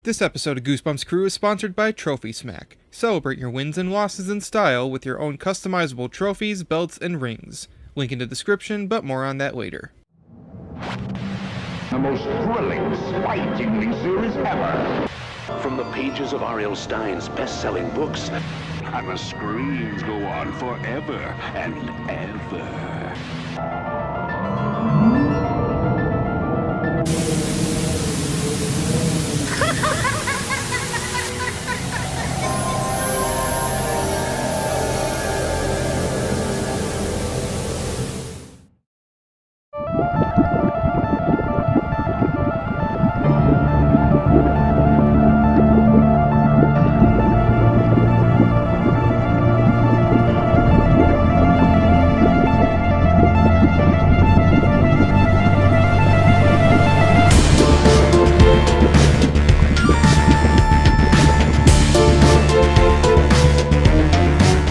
This episode of Goosebumps Crew is sponsored by Trophy Smack. Celebrate your wins and losses in style with your own customizable trophies, belts, and rings. Link in the description, but more on that later. The most thrilling, spine-tingling series ever. From the pages of R.L. Stein's best-selling books, And the screams go on forever and ever.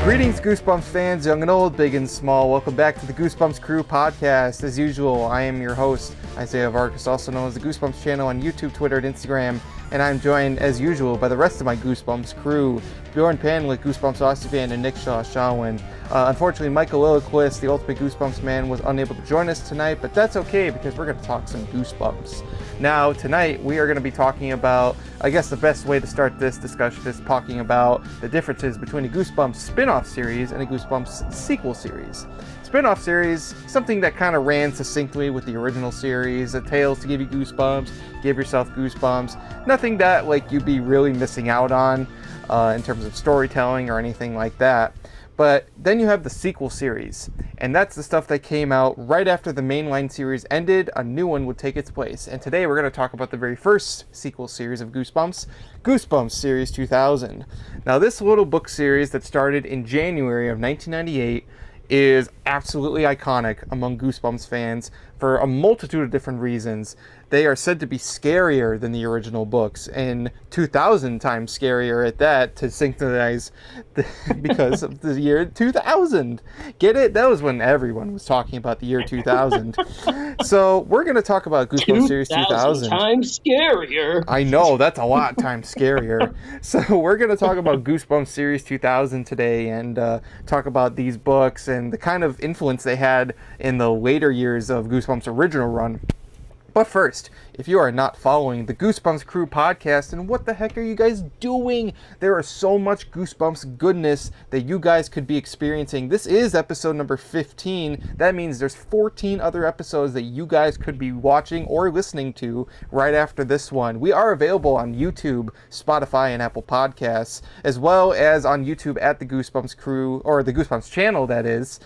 Greetings, Goosebumps fans, young and old, big and small. Welcome back to the Goosebumps Crew Podcast. As usual, I am your host, Isaiah Vargas, also known as the Goosebumps channel on YouTube, Twitter, and Instagram. And I'm joined, as usual, by the rest of my Goosebumps crew, Bjorn Panlick, Goosebumps Ossifan, and Nick Shawin. Unfortunately, Michael Lilliquist, the ultimate Goosebumps man, was unable to join us tonight, but that's okay because we're going to talk some Goosebumps. Now, tonight, we are going to be talking about, I guess the best way to start this discussion is talking about the differences between a Goosebumps spin-off series and a Goosebumps sequel series. Spin-off series, something that kind of ran succinctly with the original series, a tales to give you goosebumps, give yourself goosebumps, nothing that like you'd be really missing out on in terms of storytelling or anything like that. But then you have the sequel series, and that's the stuff that came out right after the mainline series ended. A new one would take its place, and today we're going to talk about the very first sequel series of Goosebumps, Goosebumps Series 2000. Now, this little book series that started in January of 1998 is absolutely iconic among Goosebumps fans for a multitude of different reasons. They are said to be scarier than the original books, and 2,000 times scarier at that, to synchronize because of the year 2000. Get it? That was when everyone was talking about the year 2000. So we're going to talk about Goosebumps Series 2000. Times scarier. I know, that's a lot times scarier. So we're going to talk about Goosebumps Series 2000 today and talk about these books and the kind of influence they had in the later years of Goosebumps' original run. But first, if you are not following the Goosebumps Crew Podcast, then what the heck are you guys doing? There is so much Goosebumps goodness that you guys could be experiencing. This is episode number 15. That means there's 14 other episodes that you guys could be watching or listening to right after this one. We are available on YouTube, Spotify, and Apple Podcasts, as well as on YouTube at the Goosebumps Crew, or the Goosebumps channel, that is.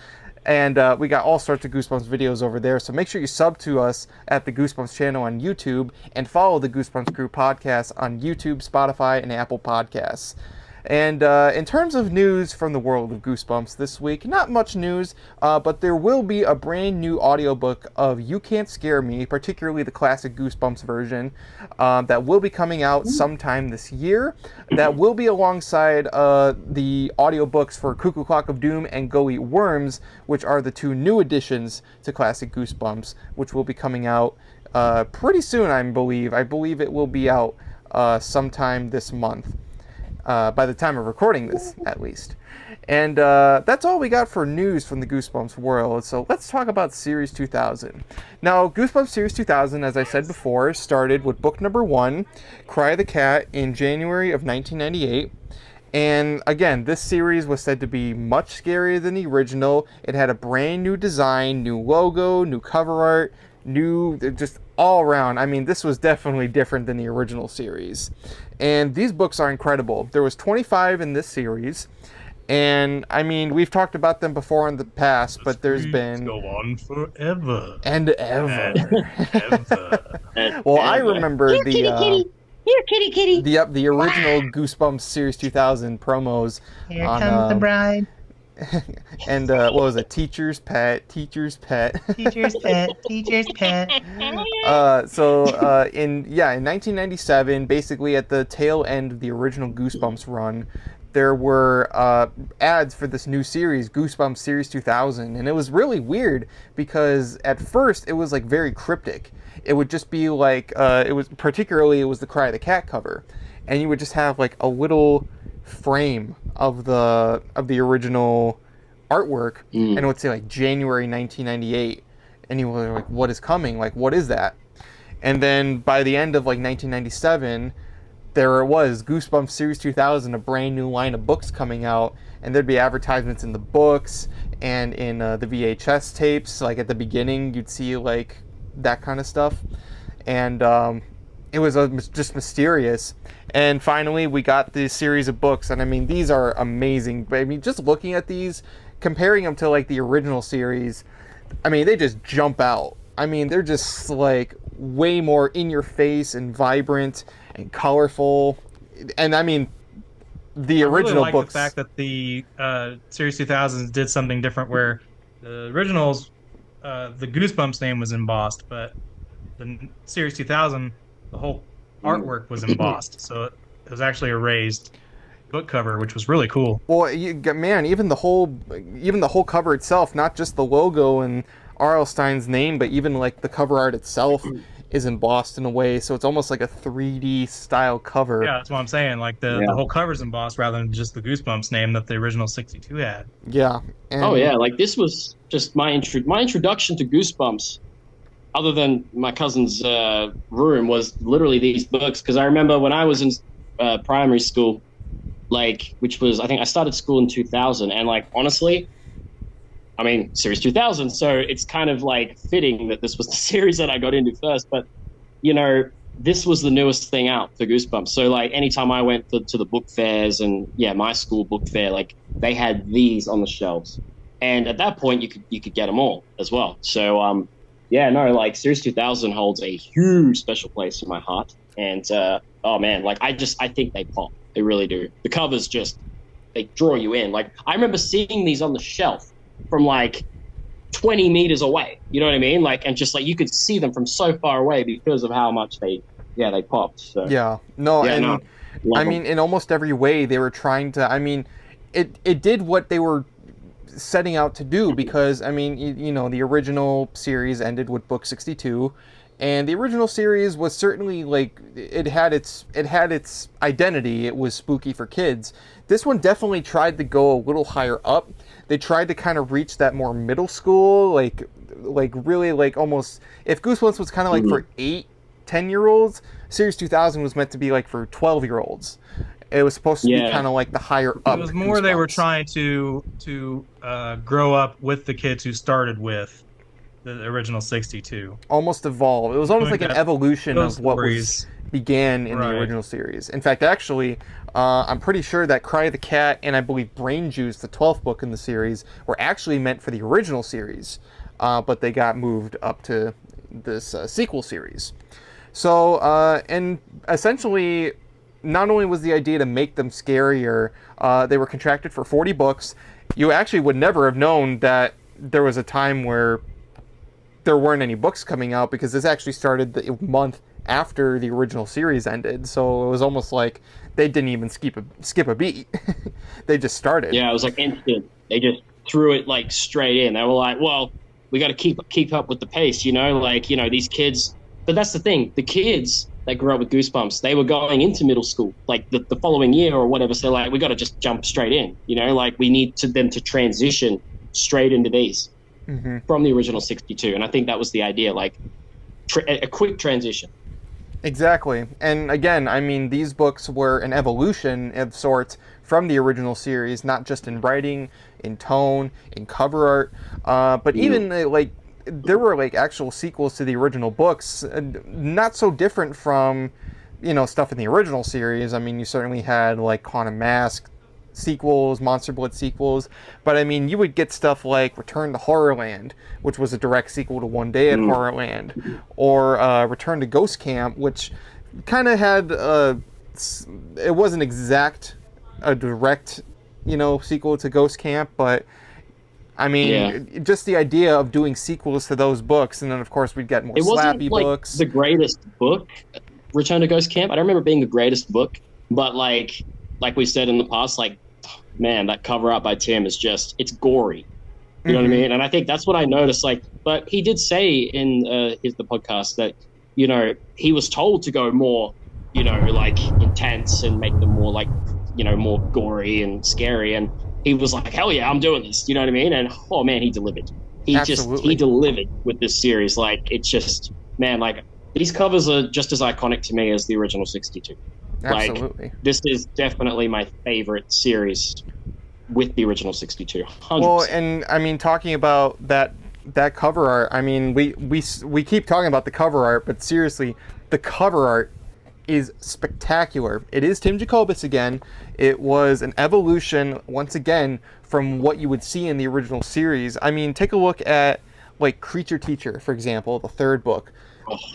And we got all sorts of Goosebumps videos over there, so make sure you sub to us at the Goosebumps channel on YouTube and follow the Goosebumps Crew Podcast on YouTube, Spotify, and Apple Podcasts. And in terms of news from the world of Goosebumps this week, not much news, but there will be a brand new audiobook of You Can't Scare Me, particularly the classic Goosebumps version, that will be coming out sometime this year. That will be alongside the audiobooks for Cuckoo Clock of Doom and Go Eat Worms, which are the two new additions to classic Goosebumps, which will be coming out pretty soon, I believe. I believe it will be out sometime this month. By the time of recording this, at least. And that's all we got for news from the Goosebumps world, so let's talk about Series 2000. Now, Goosebumps Series 2000, as I said before, started with book number 1, Cry the Cat, in January of 1998. And again, this series was said to be much scarier than the original. It had a brand new design, new logo, new cover art, new, just all around. I mean, this was definitely different than the original series. And these books are incredible. There was 25 in this series. And I mean, we've talked about them before in the past, but there's been go on forever and ever. Ever. Well, I remember Here, kitty. the original Goosebumps Series 2000 promos. Here comes the bride. And what was it? Teacher's pet. Teacher's pet. In 1997, basically at the tail end of the original Goosebumps run, there were ads for this new series, Goosebumps Series 2000, and it was really weird because at first it was like very cryptic. it would just be like it was the Cry of the Cat cover, and you would just have like a little frame of the original artwork, and it would say like January 1998, and you were like, what is coming? Like, what is that? And then by the end of like 1997, there it was, Goosebumps Series 2000, a brand new line of books coming out, and there'd be advertisements in the books and in the VHS tapes. Like at the beginning, you'd see like that kind of stuff, and it was just mysterious. And finally, we got this series of books, and I mean, these are amazing. But I mean, just looking at these, comparing them to like the original series, I mean, they just jump out. I mean, they're just like way more in your face and vibrant and colorful. And I mean, the original like books. The fact that the Series 2000s did something different, where the originals, the Goosebumps name was embossed, but the Series 2000, the whole artwork was embossed, so it was actually a raised book cover, which was really cool. Well, even the whole cover itself, not just the logo and R.L. Stine's name, but even like the cover art itself is embossed in a way, so it's almost like a 3D style cover. Yeah, that's what I'm saying. Like the whole cover's embossed rather than just the Goosebumps name that the original 62 had. Yeah. Oh yeah, like this was just my introduction to Goosebumps. Other than my cousin's room, was literally these books. Because I remember when I was in primary school, like, which was, I think I started school in 2000, and like honestly, I mean, Series 2000, so it's kind of like fitting that this was the series that I got into first. But you know, this was the newest thing out for Goosebumps. So like anytime I went to the book fairs, and my school book fair, like they had these on the shelves, and at that point you could get them all as well. So like Series 2000 holds a huge special place in my heart. And oh man, like I think they pop. They really do. The covers they draw you in. Like I remember seeing these on the shelf from like 20 meters away. You know what I mean? Like, and just like you could see them from so far away because of how much they popped. So I mean, in almost every way they were trying to. I mean, it did what they were setting out to do, because I mean, you know, the original series ended with book 62, and the original series was certainly like it had its identity. It was spooky for kids. This one definitely tried to go a little higher up. They tried to kind of reach that more middle school, like really like almost, if Goosebumps was kind of like for 8-10-year-olds, Series 2000 was meant to be like for 12-year-olds. It was supposed to be kind of like the higher up. It was more they were trying to grow up with the kids who started with the original 62. Almost evolve. It was almost like an evolution of what began in the original series. In fact, actually, I'm pretty sure that Cry of the Cat and I believe Brain Juice, the 12th book in the series, were actually meant for the original series, but they got moved up to this sequel series. So, and essentially, not only was the idea to make them scarier, they were contracted for 40 books. You actually would never have known that there was a time where there weren't any books coming out, because this actually started the month after the original series ended. So it was almost like they didn't even skip a beat. They just started. Yeah, it was like instant. They just threw it like straight in. They were like, well, we got to keep up with the pace, you know, like, you know, these kids. But that's the thing. The kids that grew up with Goosebumps, they were going into middle school, like the following year or whatever. So like, we got to just jump straight in, you know, like we need them to transition straight into these from the original 62. And I think that was the idea, like a quick transition. Exactly. And again, I mean, these books were an evolution of sorts from the original series, not just in writing, in tone, in cover art, but even like there were like actual sequels to the original books, not so different from, you know, stuff in the original series. I mean, you certainly had like Haunted Mask sequels, Monster Blood sequels, but I mean, you would get stuff like Return to Horrorland, which was a direct sequel to One Day at Horrorland, or Return to Ghost Camp, which kind of had it wasn't a direct, you know, sequel to Ghost Camp, but I mean, just the idea of doing sequels to those books, and then of course we'd get more slappy books. The greatest book, Return to Ghost Camp. I don't remember it being the greatest book, but like we said in the past, like, man, that cover art by Tim is it's gory. You know what I mean? And I think that's what I noticed. Like, but he did say in the podcast that, you know, he was told to go more, you know, like intense and make them more like, you know, more gory and scary. And he was like, hell yeah, I'm doing this. You know what I mean? And oh man, he delivered. He delivered with this series. Like, it's just, man, like these covers are just as iconic to me as the original 62. Absolutely. Like, this is definitely my favorite series with the original 62. 100%. Well, and I mean, talking about that cover art, I mean, we keep talking about the cover art, but seriously, the cover art is spectacular. It is Tim Jacobus again. It was an evolution, once again, from what you would see in the original series. I mean, take a look at, like, Creature Teacher, for example, the third book.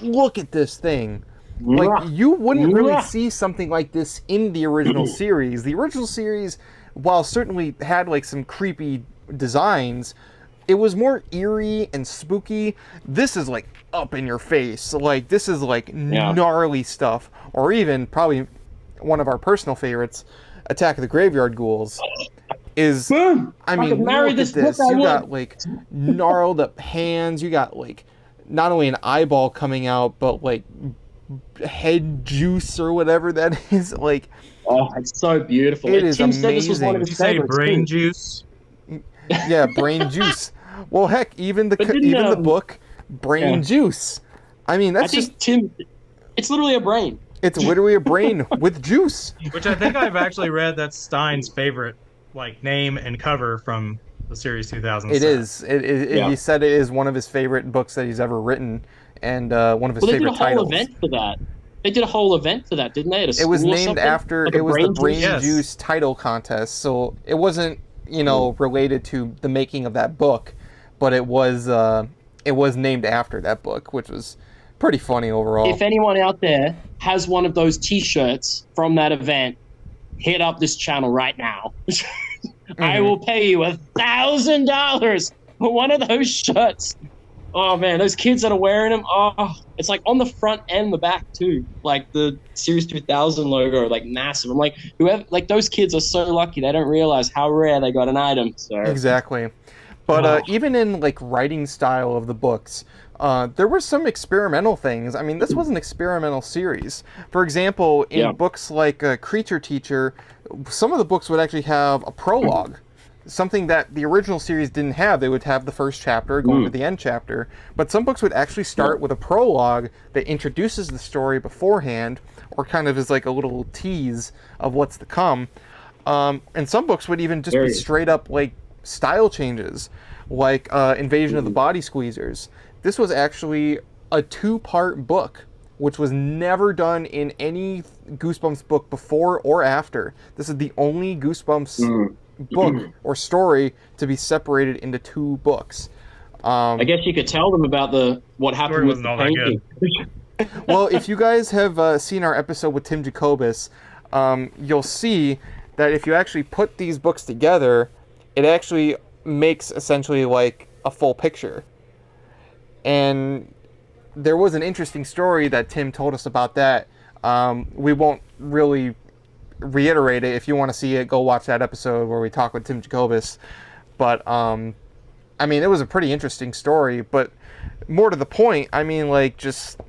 Look at this thing. Like, you wouldn't really see something like this in the original series. The original series, while certainly had, like, some creepy designs, it was more eerie and spooky. This is, like, up in your face. Like, this is, like, gnarly stuff. Or even, probably one of our personal favorites, Attack of the Graveyard Ghouls. Is, I mean, look at this. You got, like, gnarled up hands. You got, like, not only an eyeball coming out, but, like, head juice or whatever that is. Like, oh, it's so beautiful. It is Tim amazing. said this was one of Did his you say favorites, brain too. juice? Yeah, brain juice. Well, heck, even the book, Brain Juice. I mean, that's just Tim. It's literally a brain. It's literally a brain with juice. Which I think I've actually read. That's Stein's favorite, like, name and cover from the Series 2000. It is. He said it is one of his favorite books that he's ever written, and one of his favorite titles. They did a whole event for that. They did a whole event for that, didn't they? It was named after. Like, it was the Brain Juice title contest, so it wasn't, you know, related to the making of that book, but it was named after that book, which was pretty funny overall. If anyone out there has one of those T-shirts from that event, hit up this channel right now. I will pay you $1,000 for one of those shirts. Oh man, those kids that are wearing them, oh, it's like on the front and the back too. Like the Series 2000 logo, like massive. I'm like, whoever, like those kids are so lucky they don't realize how rare they got an item. So exactly. But even in, like, writing style of the books, there were some experimental things. I mean, this was an experimental series. For example, in books like Creature Teacher, some of the books would actually have a prologue, something that the original series didn't have. They would have the first chapter going to the end chapter, but some books would actually start with a prologue that introduces the story beforehand, or kind of is like a little tease of what's to come. And some books would even just be straight up, like, style changes, like Invasion of the Body Squeezers. This was actually a 2-part book, which was never done in any Goosebumps book before or after. This is the only Goosebumps book or story to be separated into 2 books. I guess you could tell them about what happened with the painting. Well, if you guys have seen our episode with Tim Jacobus, you'll see that if you actually put these books together, it actually makes essentially like a full picture. And there was an interesting story that Tim told us about that. We won't really reiterate it. If you want to see it, go watch that episode where we talk with Tim Jacobus. But, I mean, it was a pretty interesting story. But more to the point, I mean, like, just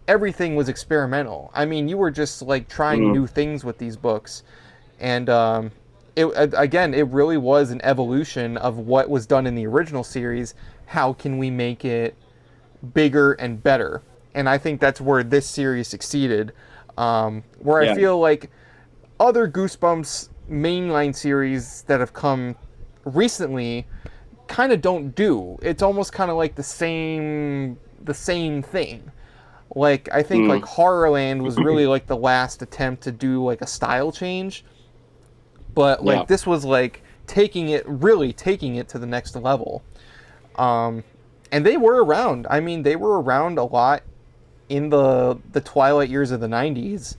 everything was experimental. I mean, you were just, like, trying new things with these books. And, it really was an evolution of what was done in the original series. How can we make it bigger and better? And I think that's where this series succeeded. I feel like other Goosebumps mainline series that have come recently kind of don't do. It's almost kind of like the same thing. Like, I think like Horrorland was really like the last attempt to do like a style change. But like this was like taking it to the next level. And they were around. I mean, they were around a lot in the twilight years of the 90s.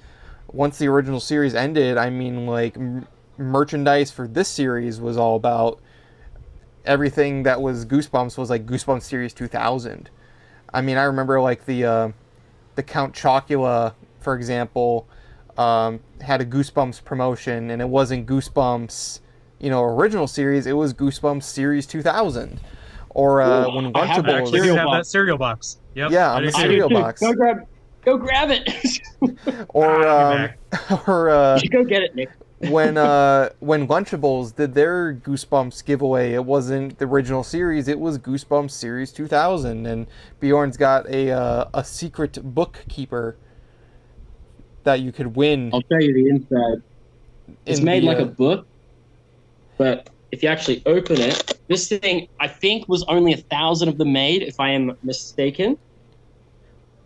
Once the original series ended, I mean, like, merchandise for this series was all about everything that was Goosebumps was like Goosebumps Series 2000. I mean, I remember like the Count Chocula, for example, had a Goosebumps promotion, and it wasn't Goosebumps original series, it was Goosebumps Series 2000. Or when I have that Lunchables. cereal You have box. that cereal box. Yep. Yeah, I on do the too. cereal box. Go grab it. Or You go get it, Nick. when Lunchables did their Goosebumps giveaway, it wasn't the original series, it was Goosebumps Series 2000, and Bjorn's got a secret bookkeeper that you could win. I'll show you the inside. It's made like a book, but if you actually open it, this thing I think was only 1,000 of them made, if I am mistaken.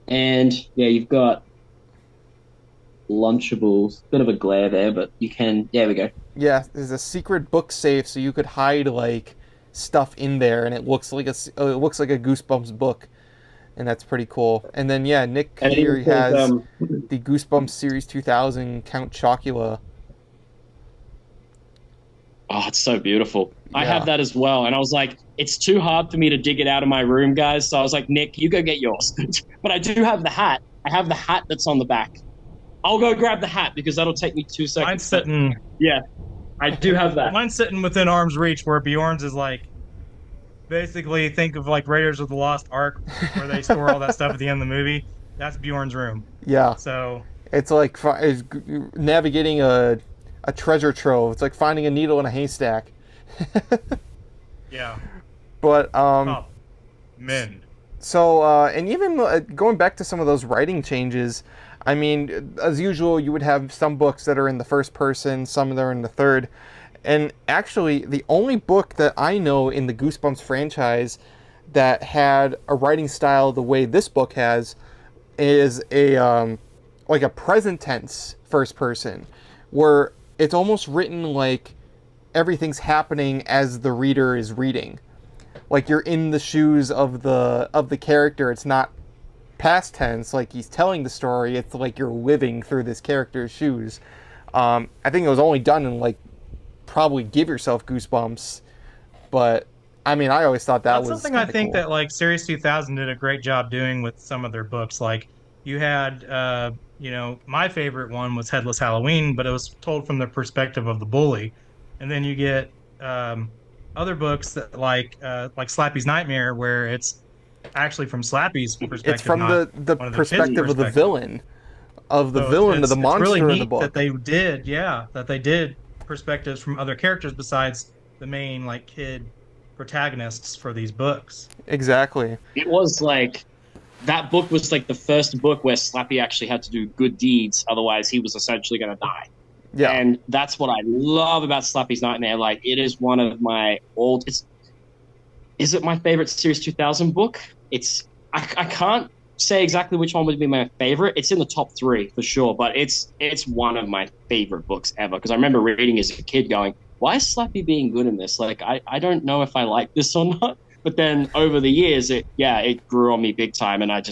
And yeah, you've got Lunchables. Bit of a glare there, but you can. There we go. Yeah, there's a secret book safe, so you could hide like stuff in there, and it looks like a Goosebumps book, and that's pretty cool. And then Nick And here it says, has the Goosebumps Series 2000 Count Chocula. Oh, it's so beautiful. I Yeah. have that as well, and I was like, it's too hard for me to dig it out of my room, guys. So I was like, Nick, you go get yours. But I do have the hat. I have the hat that's on the back. I'll go grab the hat because that'll take me 2 seconds. Mine's sitting. Yeah, I do have that. Mine's sitting within arm's reach, where Bjorn's is like, basically think of like Raiders of the Lost Ark, where they store all that stuff at the end of the movie. That's Bjorn's room. Yeah, So it's like it's navigating a treasure trove. It's like finding a needle in a haystack. yeah. But Oh, men. So, and even going back to some of those writing changes, I mean, as usual, you would have some books that are in the first person, some that are in the third. And actually, the only book that I know in the Goosebumps franchise that had a writing style the way this book has is like a present tense first person, where it's almost written like everything's happening as the reader is reading. Like you're in the shoes of the character. It's not past tense like he's telling the story. It's like you're living through this character's shoes. I think it was only done in like probably Give Yourself Goosebumps, but I mean I always thought That's was something I think cool. that like Series 2000 did a great job doing with some of their books. Like you had, my favorite one was Headless Halloween, but it was told from the perspective of the bully, and then you get other books that like Slappy's Nightmare, where it's actually from Slappy's perspective. It's from not the one of perspective of the villain, of the So villain of the it's monster really in neat the book. that they did perspectives from other characters besides the main like kid protagonists for these books. Exactly. It was like that book was like the first book where Slappy actually had to do good deeds, otherwise he was essentially going to die. Yeah. And that's what I love about Slappy's Nightmare. Like it is one of my is it my favorite Series 2000 book? I can't say exactly which one would be my favorite. It's in the top 3 for sure, but it's one of my favorite books ever because I remember reading as a kid going, why is Slappy being good in this? Like I don't know if I like this or not. But then over the years, it grew on me big time, and I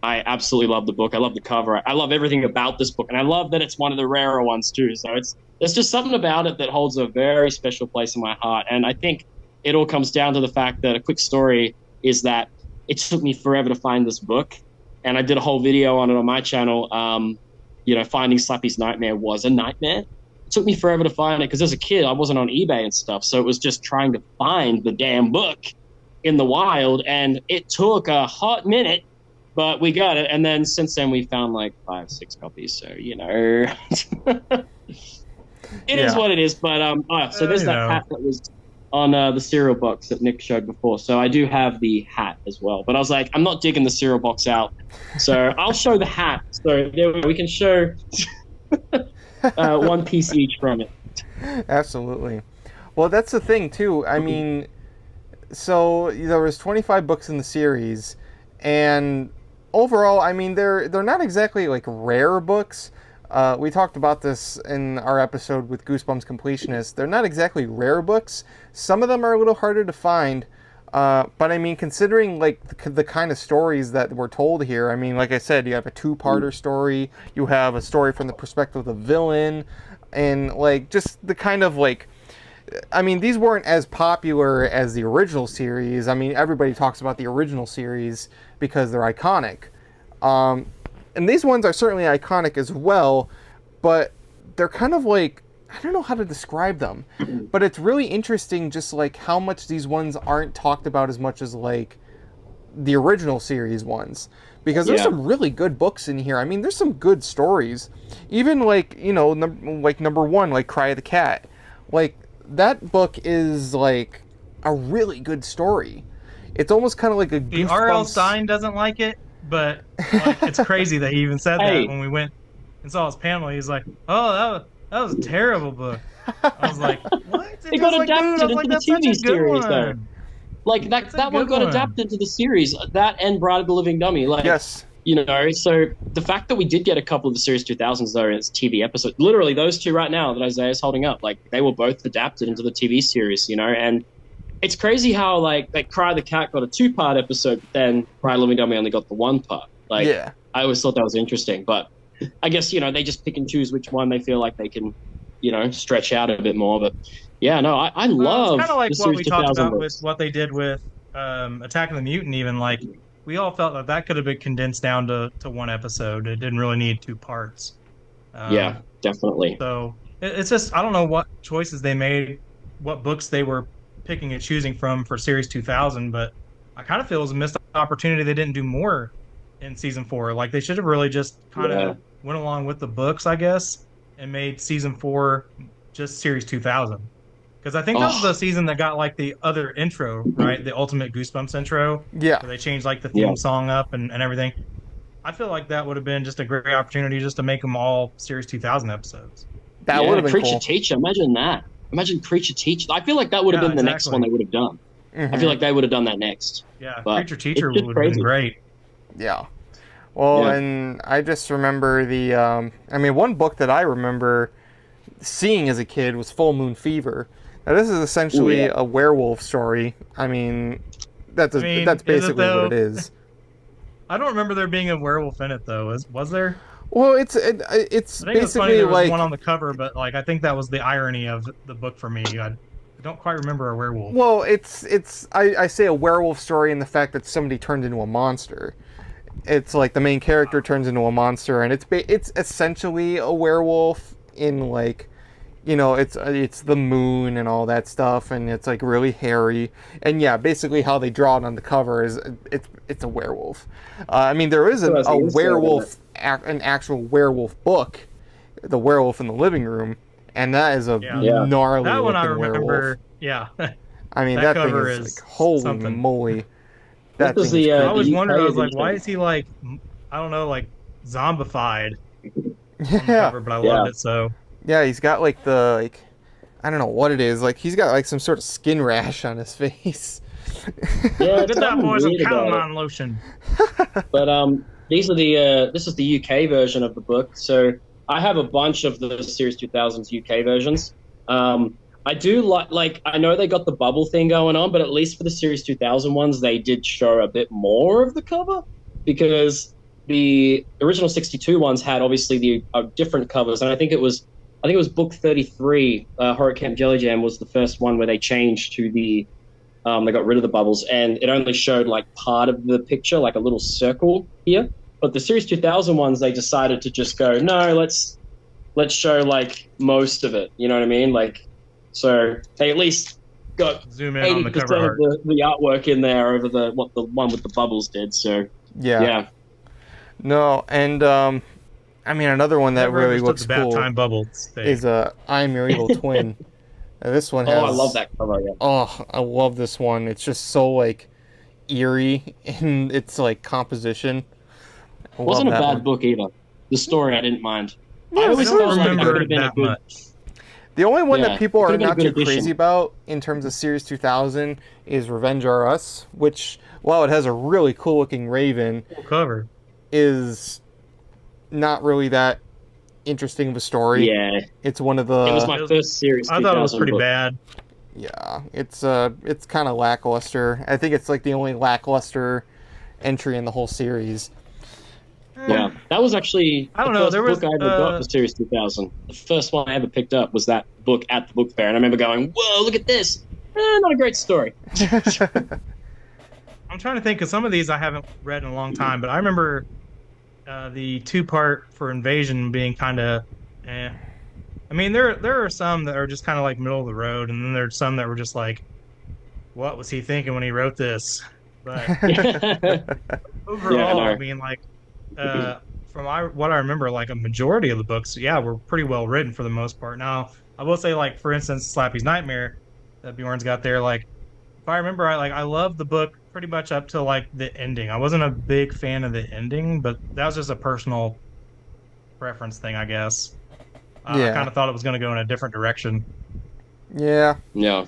absolutely love the book. I love the cover. I love everything about this book, and I love that it's one of the rarer ones too. So there's just something about it that holds a very special place in my heart. And I think it all comes down to the fact that a quick story is that it took me forever to find this book, and I did a whole video on it on my channel. Finding Slappy's Nightmare was a nightmare. It took me forever to find it because as a kid I wasn't on eBay and stuff, so it was just trying to find the damn book in the wild, and it took a hot minute, but we got it. And then since then we found like 5-6 copies, so it is what it is. But so there's that hat that was on the cereal box that Nick showed before, so I do have the hat as well, but I was like, I'm not digging the cereal box out, so I'll show the hat, so we can show one piece each from it. Absolutely. Well, that's the thing too. I mean, so there was 25 books in the series, and overall, I mean, they're not exactly like rare books. We talked about this in our episode with Goosebumps Completionists. They're not exactly rare books. Some of them are a little harder to find. But I mean, considering like the kind of stories that were told here, I mean, like I said, you have a 2-parter story, you have a story from the perspective of the villain, and like just the kind of like, I mean, these weren't as popular as the original series. I mean, everybody talks about the original series because they're iconic. And these ones are certainly iconic as well, but they're kind of like, I don't know how to describe them, but it's really interesting just like how much these ones aren't talked about as much as like the original series ones, because there's some really good books in here. I mean, there's some good stories, even like, you know, like number 1, like Cry of the Cat, like that book is like a really good story. It's almost kind of like a The R.L. Stein doesn't like it, but like, it's crazy that he even said that when we went and saw his panel. He's like, "Oh, that was a terrible book." I was like, "What?" It got adapted into the TV series, though. Like that one got adapted to the series. That and Bride of the Living Dummy. Like, yes, you know. So the fact that we did get a couple of the Series 2000s though as TV episodes, literally those two right now that Isaiah's holding up, like they were both adapted into the TV series. You know, and it's crazy how like Cry the Cat got a 2-part episode, but then Bride of the Living Dummy only got the 1 part. Like, I always thought that was interesting, but I guess, you know, they just pick and choose which one they feel like they can, you know, stretch out a bit more. But yeah, no, I love it's kind of like the what Series we talked 2000 about books. with what they did with Attack of the Mutant. Even like we all felt that could have been condensed down to 1 episode. It didn't really need 2 parts. Yeah, definitely. So it's just, I don't know what choices they made, what books they were picking and choosing from for Series 2000, but I kind of feel it was a missed opportunity. They didn't do more in season 4. Like they should have really just kind of went along with the books, I guess, and made season 4 just Series 2000. Because I think that was the season that got like the other intro, right? The Ultimate Goosebumps intro. Yeah. Where they changed like the theme song up and everything. I feel like that would have been just a great opportunity just to make them all Series 2000 episodes. That would have been Creature cool. Teacher, imagine that. Imagine Creature Teacher. I feel like that would have been the next one they would have done. I feel like they would have done that next. Yeah, but Creature Teacher would have been great. Yeah. Well, and I just remember the, I mean, one book that I remember seeing as a kid was Full Moon Fever. Now, this is essentially a werewolf story. I mean, that's basically what it is. I don't remember there being a werewolf in it, though. Was there? Well, it's I think basically it was funny there was like one on the cover, but like I think that was the irony of the book for me. I don't quite remember a werewolf. Well, I say a werewolf story in the fact that somebody turned into a monster. It's like the main character turns into a monster, and it's essentially a werewolf in like, you know, it's the moon and all that stuff, and it's like really hairy. And yeah, basically how they draw it on the cover is it's a werewolf. I mean, there is a werewolf, an actual werewolf book, The Werewolf in the Living Room, and that is a gnarly that one I looking remember. werewolf. Yeah. I mean, that thing is like, holy moly. That was thing is I always the wondered, I was like, edition. why is he like, I don't know, like zombified on the Yeah. cover, but I loved it so. Yeah, he's got like I don't know what it is. Like he's got like some sort of skin rash on his face. Yeah, Get that boy some weird about it. calamine lotion. But these are the this is the UK version of the book. So I have a bunch of the Series 2000s UK versions. I do like I know they got the bubble thing going on, but at least for the Series 2000 ones, they did show a bit more of the cover, because the original 62 ones had obviously the different covers, and I think it was book 33, Horror Camp Jelly Jam was the first one where they changed to the they got rid of the bubbles, and it only showed like part of the picture, like a little circle here. But the Series 2000 ones, they decided to just go, no, let's show like most of it. You know what I mean? Like, so they at least got Zoom in on the 80% cover art. of the artwork in there over what the one with the bubbles did. So yeah. No, and I mean another one that Never really understood looks the Bad cool Time Bubbles thing. is I'm Your Evil Twin. And this one has. I love that cover. Yeah. Oh, I love this one. It's just so like eerie in its like composition. I It wasn't a love that bad one. book either. The story I didn't mind. Yeah, I it always was felt like it remember could have been a that good. much. The only one Yeah, that people it are could've been a not too good addition. crazy about in terms of Series 2000 is Revenge R Us, which, while it has a really cool looking raven, Cool cover. is not really that interesting of a story. Yeah, It's one of it was the my first Series. I thought it was 2000 pretty book. bad. yeah, it's kind of lackluster. I think it's like the only lackluster entry in the whole series. Yeah, that was actually I don't the know, first there was, book I ever got for Series 2000. The first one I ever picked up was that book at the book fair, and I remember going, "Whoa, look at this! Not a great story." I'm trying to think, because some of these I haven't read in a long time, but I remember the 2-part for Invasion being kind of I I mean, there are some that are just kind of like middle of the road, and then there's some that were just like, what was he thinking when he wrote this? But overall, I mean, like, what I remember, like a majority of the books, yeah, were pretty well written for the most part. Now, I will say, like, for instance, Slappy's Nightmare that Bjorn's got there, like, if I remember, I loved the book pretty much up to like the ending. I wasn't a big fan of the ending, but that was just a personal preference thing, I guess. I kind of thought it was going to go in a different direction. Yeah. Yeah.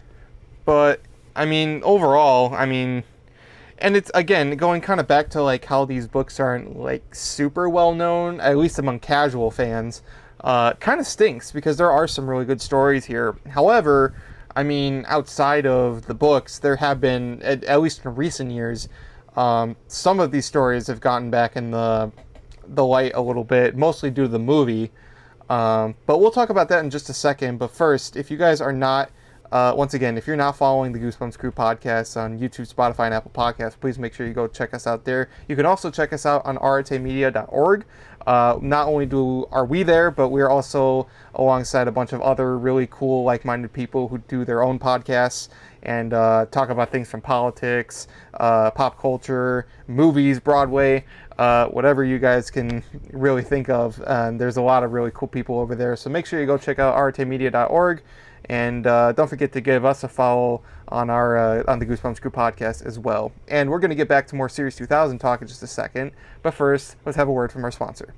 But I mean, overall, I mean, and it's again going kind of back to like how these books aren't like super well known, at least among casual fans. Kind of stinks because there are some really good stories here. However, I mean, outside of the books, there have been, at least in recent years, some of these stories have gotten back in the light a little bit, mostly due to the movie. But we'll talk about that in just a second. But first, if you guys are not, once again, if you're not following the Goosebumps Crew Podcast on YouTube, Spotify, and Apple Podcasts, please make sure you go check us out there. You can also check us out on rtamedia.org. Not only are we there, but we're also alongside a bunch of other really cool, like-minded people who do their own podcasts and talk about things from politics, pop culture, movies, Broadway, whatever you guys can really think of. There's a lot of really cool people over there, so make sure you go check out rtamedia.org. And don't forget to give us a follow on on the Goosebumps Crew Podcast as well. And we're going to get back to more Series 2000 talk in just a second. But first, let's have a word from our sponsor.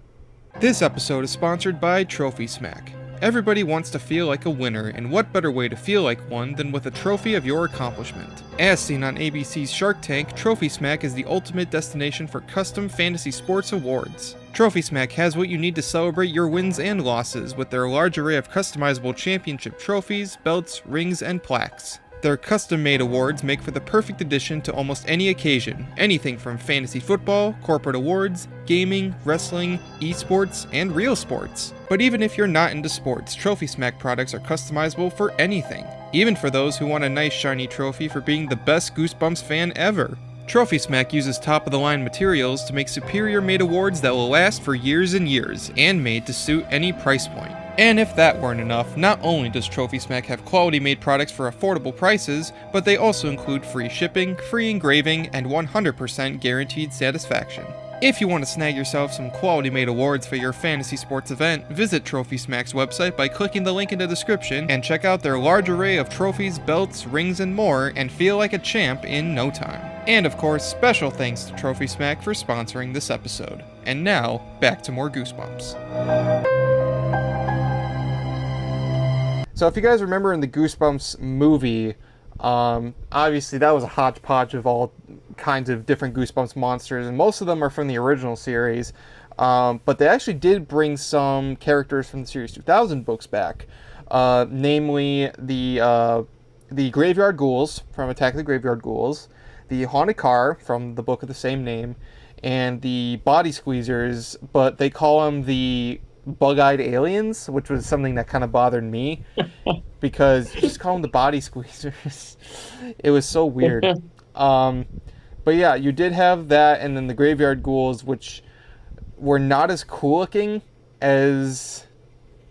This episode is sponsored by Trophy Smack. Everybody wants to feel like a winner, and what better way to feel like one than with a trophy of your accomplishment? As seen on ABC's Shark Tank, Trophy Smack is the ultimate destination for custom fantasy sports awards. Trophy Smack has what you need to celebrate your wins and losses with their large array of customizable championship trophies, belts, rings, and plaques. Their custom-made awards make for the perfect addition to almost any occasion, anything from fantasy football, corporate awards, gaming, wrestling, esports, and real sports. But even if you're not into sports, Trophy Smack products are customizable for anything, even for those who want a nice shiny trophy for being the best Goosebumps fan ever. Trophy Smack uses top-of-the-line materials to make superior-made awards that will last for years and years, and made to suit any price point. And if that weren't enough, not only does Trophy Smack have quality-made products for affordable prices, but they also include free shipping, free engraving, and 100% guaranteed satisfaction. If you want to snag yourself some quality-made awards for your fantasy sports event, visit Trophy Smack's website by clicking the link in the description and check out their large array of trophies, belts, rings, and more, and feel like a champ in no time. And of course, special thanks to Trophy Smack for sponsoring this episode. And now, back to more Goosebumps. So if you guys remember in the Goosebumps movie, obviously that was a hodgepodge of all kinds of different Goosebumps monsters, and most of them are from the original series, but they actually did bring some characters from the Series 2000 books back, namely the Graveyard Ghouls from Attack of the Graveyard Ghouls, the Haunted Car from the book of the same name, and the Body Squeezers, but they call them the Bug-Eyed Aliens, which was something that kind of bothered me because you just call them the Body Squeezers. It was so weird. But yeah, you did have that, and then the Graveyard Ghouls, which were not as cool looking as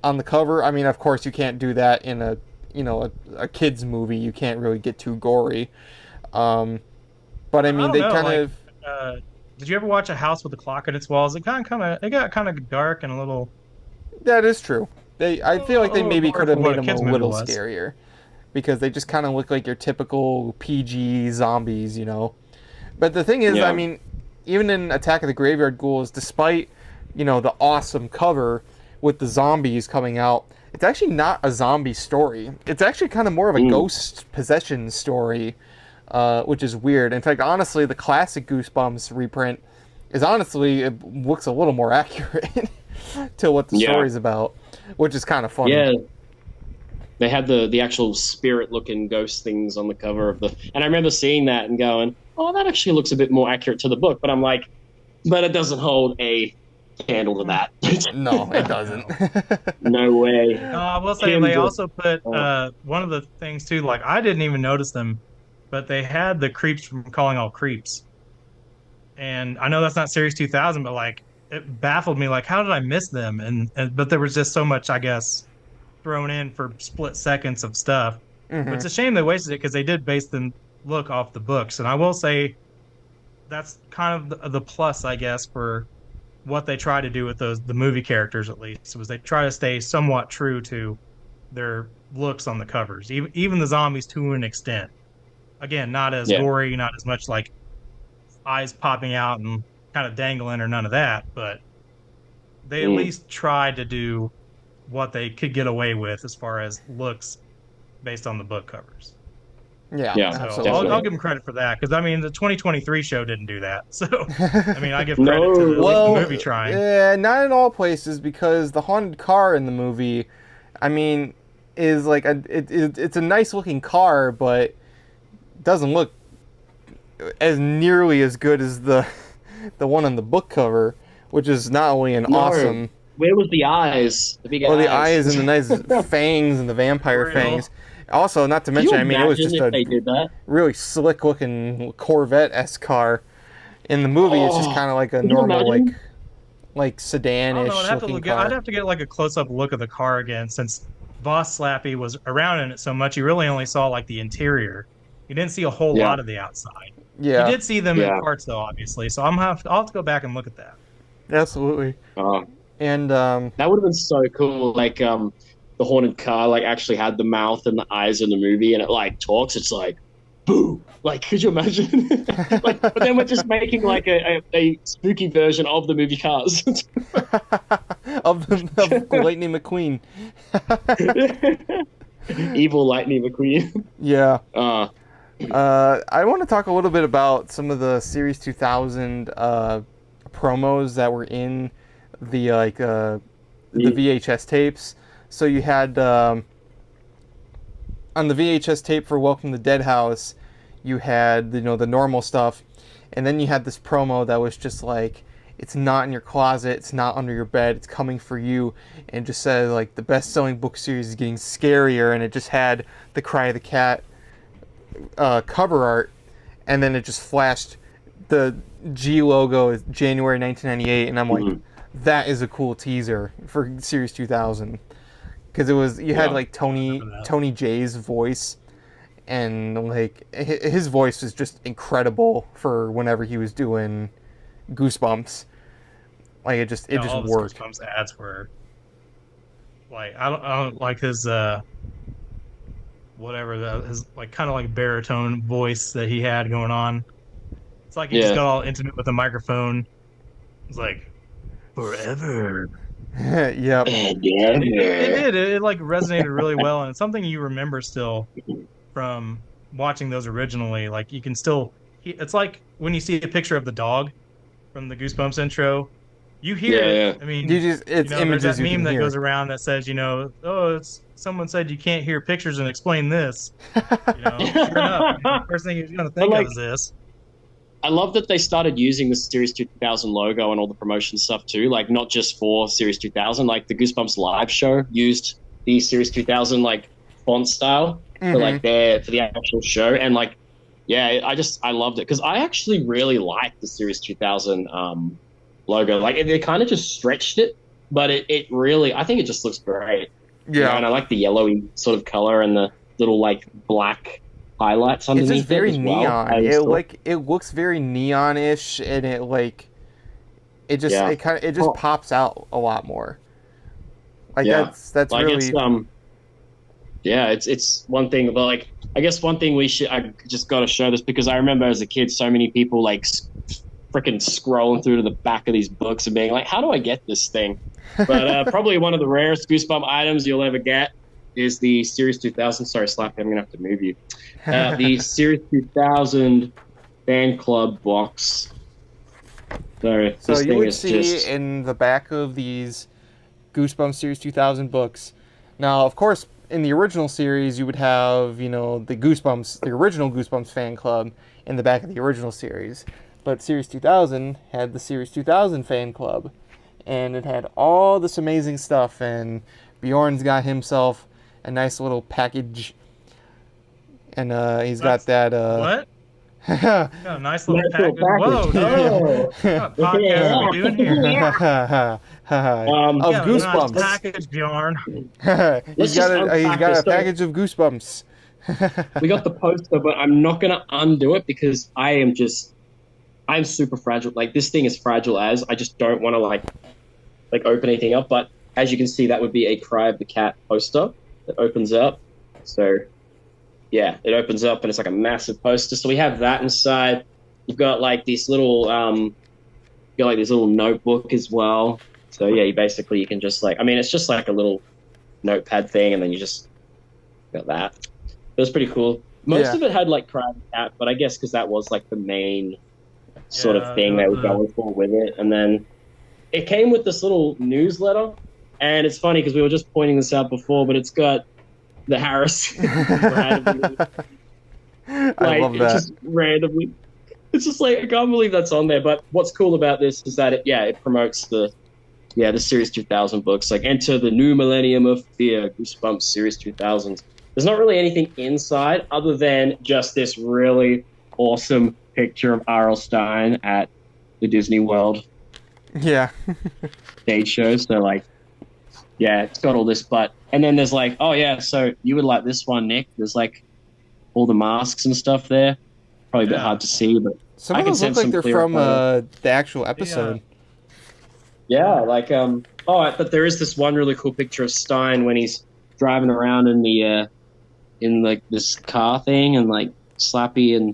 on the cover. I mean, of course, you can't do that in a kids movie. You can't really get too gory. But I mean, they kind of. Did you ever watch A House with a Clock in Its Walls? It got kind of dark and a little. That is true. I feel like they maybe could have made them a little was. scarier, because they just kind of look like your typical PG zombies, you know. But the thing is, I mean, even in Attack of the Graveyard Ghouls, despite, the awesome cover with the zombies coming out, it's actually not a zombie story. It's actually kind of more of a ghost possession story, which is weird. In fact, honestly, the classic Goosebumps reprint it looks a little more accurate to what the story's about, which is kind of funny. Yeah. They had the actual spirit-looking ghost things on the cover of and I remember seeing that and going, oh, that actually looks a bit more accurate to the book. But I'm like, but it doesn't hold a candle to that. No, it doesn't. No way. I will say they also put one of the things too. Like, I didn't even notice them, but they had the Creeps from Calling All Creeps. And I know that's not Series 2000, but like, it baffled me. Like, how did I miss them? But there was just so much, I guess, thrown in for split seconds of stuff. Mhm. But it's a shame they wasted it because they did base the look off the books. And I will say that's kind of the plus, I guess, for what they try to do with the movie characters, at least, was they try to stay somewhat true to their looks on the covers, even the zombies to an extent. Again, not as gory, not as much like eyes popping out and kind of dangling or none of that, but they at least tried to do what they could get away with as far as looks based on the book covers. Yeah, So absolutely. I'll give them credit for that, because I mean the 2023 show didn't do that. So I mean I give credit to the movie trying. Yeah, not in all places, because the haunted car in the movie, I mean, is like it's a nice looking car, but doesn't look as nearly as good as the one on the book cover, which is not only an awesome. Where was the eyes? The big eyes. Well, the eyes and the nice fangs and the vampire fangs. Also, not to mention, I mean, it was just a really slick-looking Corvette-esque car. In the movie, it's just kind of like a normal, like sedanish looking car. I'd have to get like a close-up look of the car again, since Boss Slappy was around in it so much. You really only saw like the interior. You didn't see a whole lot of the outside. Yeah, you did see them in parts though, obviously. So I'll have to go back and look at that. Absolutely. And that would have been so cool. Like the haunted car like actually had the mouth and the eyes in the movie, and it like talks. It's like, boo! Like, could you imagine? Like, but then we're just making like a spooky version of the movie Cars. of Lightning McQueen. Evil Lightning McQueen. Yeah. I want to talk a little bit about some of the Series 2000 promos that were in the the VHS tapes. So you had on the VHS tape for Welcome to Dead House, you had the normal stuff, and then you had this promo that was just like, it's not in your closet, it's not under your bed, it's coming for you, and just said like the best-selling book series is getting scarier, and it just had the Cry of the Cat cover art, and then it just flashed the G logo is January 1998, and I'm like, that is a cool teaser for Series 2000, because it was had like Tony J's voice, and like his voice was just incredible for whenever he was doing Goosebumps. Like it just all the worked. Goosebumps ads were like I don't like his his like kind of like baritone voice that he had going on. It's like he just got all intimate with the microphone. It's like forever. Yep. It did. It like resonated really well, and it's something you remember still from watching those originally. Like you can still, it's like when you see a picture of the dog from the Goosebumps intro, you hear it. I mean, it's images. There's that you meme that hear. goes around that says, it's someone said you can't hear pictures and explain this. Sure enough, the first thing you're going to think of is this. I love that they started using the Series 2000 logo and all the promotion stuff too, like not just for Series 2000, like the Goosebumps live show used the Series 2000 like font style for like for the actual show, and like I loved it because I actually really liked the Series 2000 logo. Like they kind of just stretched it, but it really, I think it just looks great. Yeah, and I like the yellowy sort of color and the little like black highlights underneath. It's just very as well. neon. It looks very neon-ish, and it just pops out a lot more. Like that's like really it's one thing, but like I guess one thing I just got to show this, because I remember as a kid so many people like freaking scrolling through to the back of these books and being like, how do I get this thing? But probably one of the rarest Goosebump items you'll ever get is the Series 2000. Sorry, Slappy, I'm gonna have to move you. The Series 2000 fan club box. Sorry, so this you thing would is see just in the back of these Goosebumps Series 2000 books. Now, of course, in the original series, you would have the Goosebumps, the original Goosebumps fan club in the back of the original series. But Series 2000 had the Series 2000 fan club, and it had all this amazing stuff. And Bjorn's got himself a nice little package, and he's got that. What? Got a nice little Nice little package. Whoa, package. dude. What podcast are we doing here? Of Got a nice Goosebumps. package, Bjorn. He's just got unpack a this. So- package of Goosebumps. We got the poster, but I'm not gonna undo it because I'm super fragile. Like this thing is fragile as I just don't want to like open anything up. But as you can see, that would be a Cry of the Cat poster that opens up. So yeah, it opens up and it's like a massive poster. So we have that inside. You've got like this little notebook as well. So yeah, you can just it's just like a little notepad thing, and then you just got that. It was pretty cool. Most of it had like Cry of the Cat, but I guess because that was like the main sort of thing they were going for with it. And then it came with this little newsletter, and it's funny because we were just pointing this out before, but it's got the Harris. I love that. Just randomly. It's just like I can't believe that's on there. But what's cool about this is that it promotes the Series 2000 books. Like Enter the New Millennium of Fear, Goosebumps Series 2000. There's not really anything inside other than just this really awesome picture of R.L. Stine at the Disney World stage show. So it's got all this, and then there's so you would like this one, Nick. There's like all the masks and stuff there. Probably a bit hard to see, but some of those look like they're from the actual episode. But there is this one really cool picture of Stein when he's driving around in the in this car thing, and like Slappy, and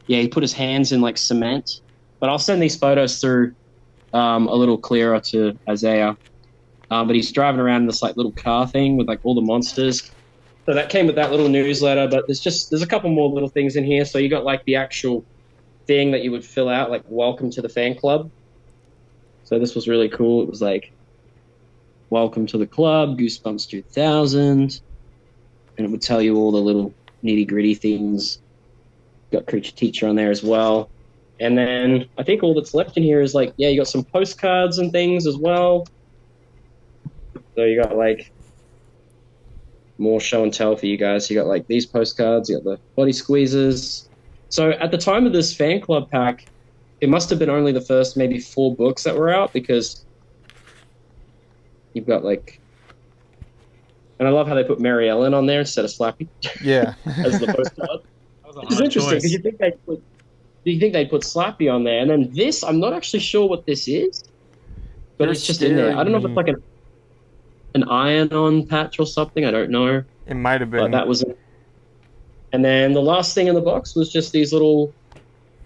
he put his hands in like cement. But I'll send these photos through a little clearer to Isaiah. But he's driving around in this like little car thing with like all the monsters. So that came with that little newsletter, but there's a couple more little things in here. So you got like the actual thing that you would fill out, like welcome to the fan club. So this was really cool. It was like, welcome to the club, Goosebumps 2000. And it would tell you all the little nitty gritty things. Got Creature Teacher on there as well. And then I think all that's left in here is you got some postcards and things as well. So you got like more show and tell for you guys. You got like these postcards, you got the body squeezers. So at the time of this fan club pack, it must have been only the first maybe 4 books that were out, because you've got and I love how they put Mary Ellen on there instead of Slappy. Yeah. As the postcard. Which is interesting because you think they'd put Slappy on there, and then this, I'm not actually sure what this is, but it's just in there. I don't know if it's like an iron-on patch or something. I don't know. It might have been. But that was it. And then the last thing in the box was just these little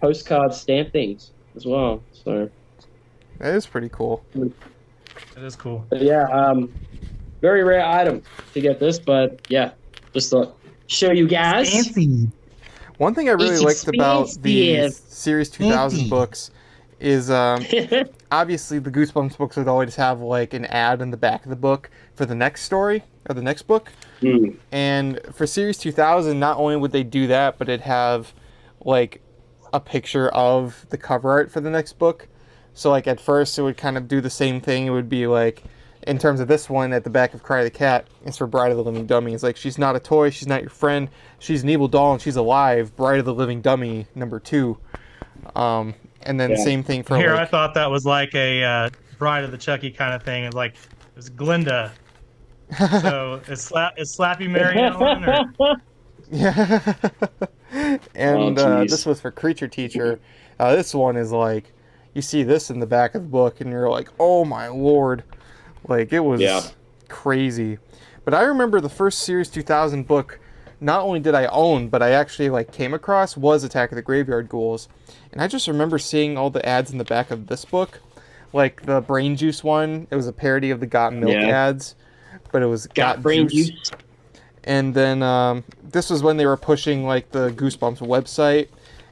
postcard stamp things as well. So that is pretty cool. It is cool. But very rare item to get this, but just thought show you guys. Fancy. One thing I really liked about the Series 2000 books is obviously the Goosebumps books would always have like an ad in the back of the book for the next story or the next book. And for Series 2000, not only would they do that, but it'd have like a picture of the cover art for the next book. So like at first it would kind of do the same thing. It would be like, in terms of this one at the back of Cry of the Cat, it's for Bride of the Living Dummy. It's like, she's not a toy, she's not your friend, she's an evil doll and she's alive. Bride of the Living Dummy #2. And then same thing for here. I thought that was like a Bride of the Chucky kind of thing. It's like, it was Glinda. So is Slappy Mary Ellen? Or? Yeah. And this was for Creature Teacher. This one is like, you see this in the back of the book and you're like, oh my lord. Like, it was crazy. But I remember the first Series 2000 book, not only did I own, but I actually like came across, was Attack of the Graveyard Ghouls. And I just remember seeing all the ads in the back of this book. Like the Brain Juice one, it was a parody of the Got Milk ads, but it was Got Brain Juice. And then this was when they were pushing like the Goosebumps website,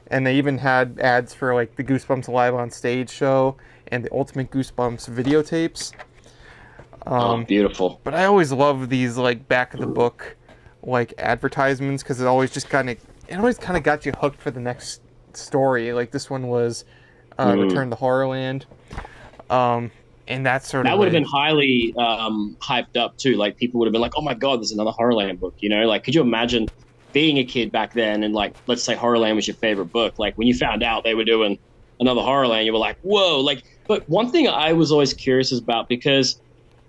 and they even had ads for like the Goosebumps Live on Stage show and the Ultimate Goosebumps videotapes. Beautiful. But I always love these like back of the book like advertisements, because it always kind of got you hooked for the next story. Like this one was Return to Horrorland. And that sort of would have been highly hyped up too. Like people would have been like, "Oh my god, there's another Horrorland book!" You know, like could you imagine being a kid back then, and like, let's say Horrorland was your favorite book. Like when you found out they were doing another Horrorland, you were like, whoa. Like, but one thing I was always curious about, because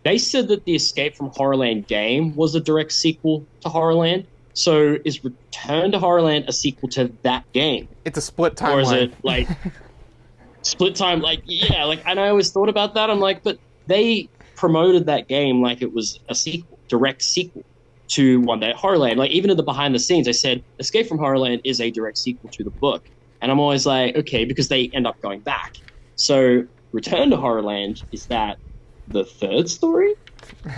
they said that the Escape from Horrorland game was a direct sequel to Horrorland. So is Return to Horrorland a sequel to that game? It's a split timeline. Or is it like split time? Like, yeah, like, and I always thought about that. I'm like, but they promoted that game like it was a sequel, direct sequel to One Day at Horrorland. Like, even in the behind the scenes, I said Escape from Horrorland is a direct sequel to the book. And I'm always like, okay, because they end up going back. So Return to Horrorland, is that the third story?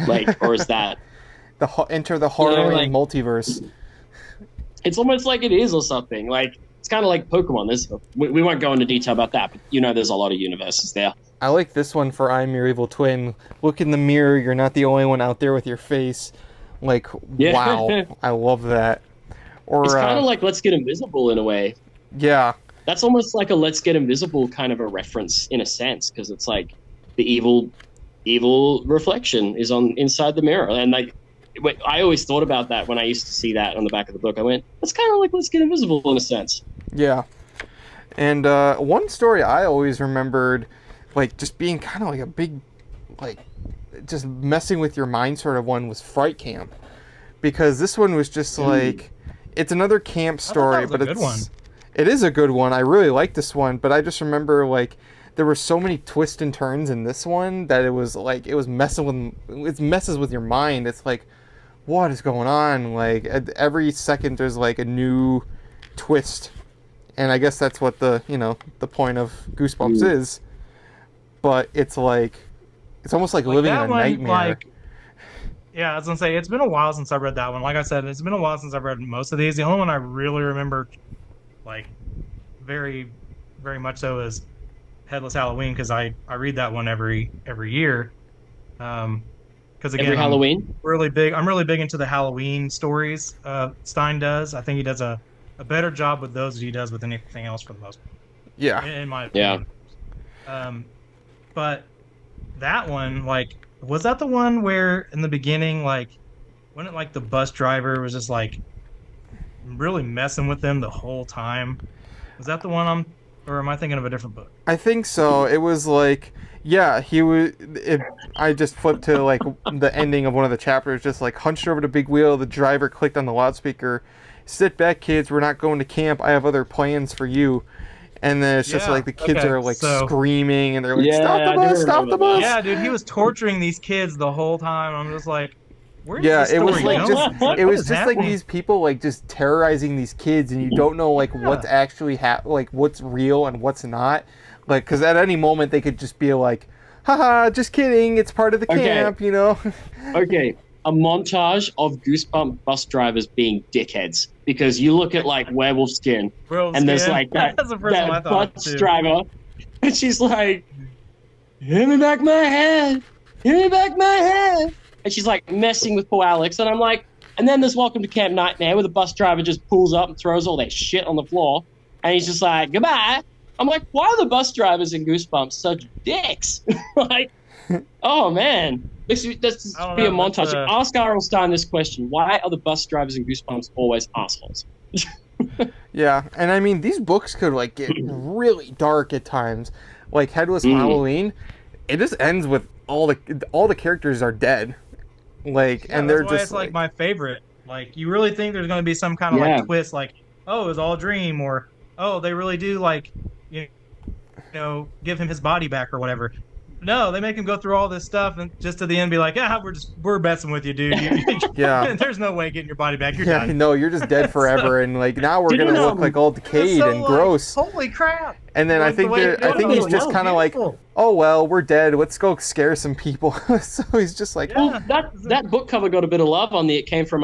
Like, or is that Enter the Horrorland multiverse? It's almost like it is or something. Like, it's kind of like Pokemon. We won't go into detail about that, but there's a lot of universes there. I like this one for I'm Your Evil Twin. Look in the mirror, you're not the only one out there with your face. Like, yeah. Wow, I love that. Or it's kind of like Let's Get Invisible in a way. Yeah. That's almost like a Let's Get Invisible kind of a reference in a sense, because it's like the evil reflection is on inside the mirror. And like, I always thought about that when I used to see that on the back of the book. I went, that's kind of like Let's Get Invisible in a sense. Yeah. And one story I always remembered, like, just being kind of like a big, like, just messing with your mind sort of one, was Fright Camp. Because this one was just like, it's another camp story, but it is a good one. I really like this one, but I just remember, like, there were so many twists and turns in this one that it was like, it messes with your mind. It's like, what is going on? Like, every second there's like a new twist. And I guess that's what the point of Goosebumps is. But it's like, it's almost like living in a nightmare. Like, yeah, I was gonna say, it's been a while since I read that one. Like I said, it's been a while since I've read most of these. The only one I really remember, like, very, very much so, is Headless Halloween, because I read that one every year. Because again, every Halloween, I'm really big into the Halloween stories. Stein does. I think he does a better job with those than he does with anything else for the most part. Yeah. In my opinion. Yeah. But that one, like, was that the one where in the beginning, like, when it, like, the bus driver was just like really messing with them the whole time? Was that the one or am I thinking of a different book? I think so. It was like, yeah, I just flipped to like the ending of one of the chapters, just like hunched over the big wheel. The driver clicked on the loudspeaker. Sit back, kids. We're not going to camp. I have other plans for you. And then it's just like the kids are like screaming, and they're like, stop the bus. Yeah, dude, he was torturing these kids the whole time. I'm just like, where's it was like it was just like these people like just terrorizing these kids, and you don't know like what's actually like what's real and what's not. Like, because at any moment they could just be like, haha, just kidding, it's part of the camp, Okay, a montage of Goosebump bus drivers being dickheads. Because you look at like Werewolf Skin, and there's like that bus driver, and she's like, "Give me back my head, give me back my head," and she's like messing with poor Alex, and I'm like, and then there's Welcome to Camp Nightmare, where the bus driver just pulls up and throws all that shit on the floor, and he's just like, "Goodbye." I'm like, why are the bus drivers in Goosebumps such dicks? Like, oh man. This be a montage. Ask R.L. Stein this question. Why are the bus drivers in Goosebumps always assholes? Yeah, and I mean, these books could like get really dark at times. Like Headless Halloween, it just ends with all the characters are dead. Like, and they're just it's like my favorite. Like, you really think there's going to be some kind of like twist, like, oh, it was all a dream, or oh, they really do like, give him his body back or whatever. No, they make him go through all this stuff and just to the end be like, we're messing with you, dude. Yeah. There's no way getting your body back. You're done. No, you're just dead forever, and like now we're gonna look like all decayed and gross. Holy crap! And then I think he's just kind of like, oh well, we're dead. Let's go scare some people. So he's just like, well, that book cover got a bit of love on it came from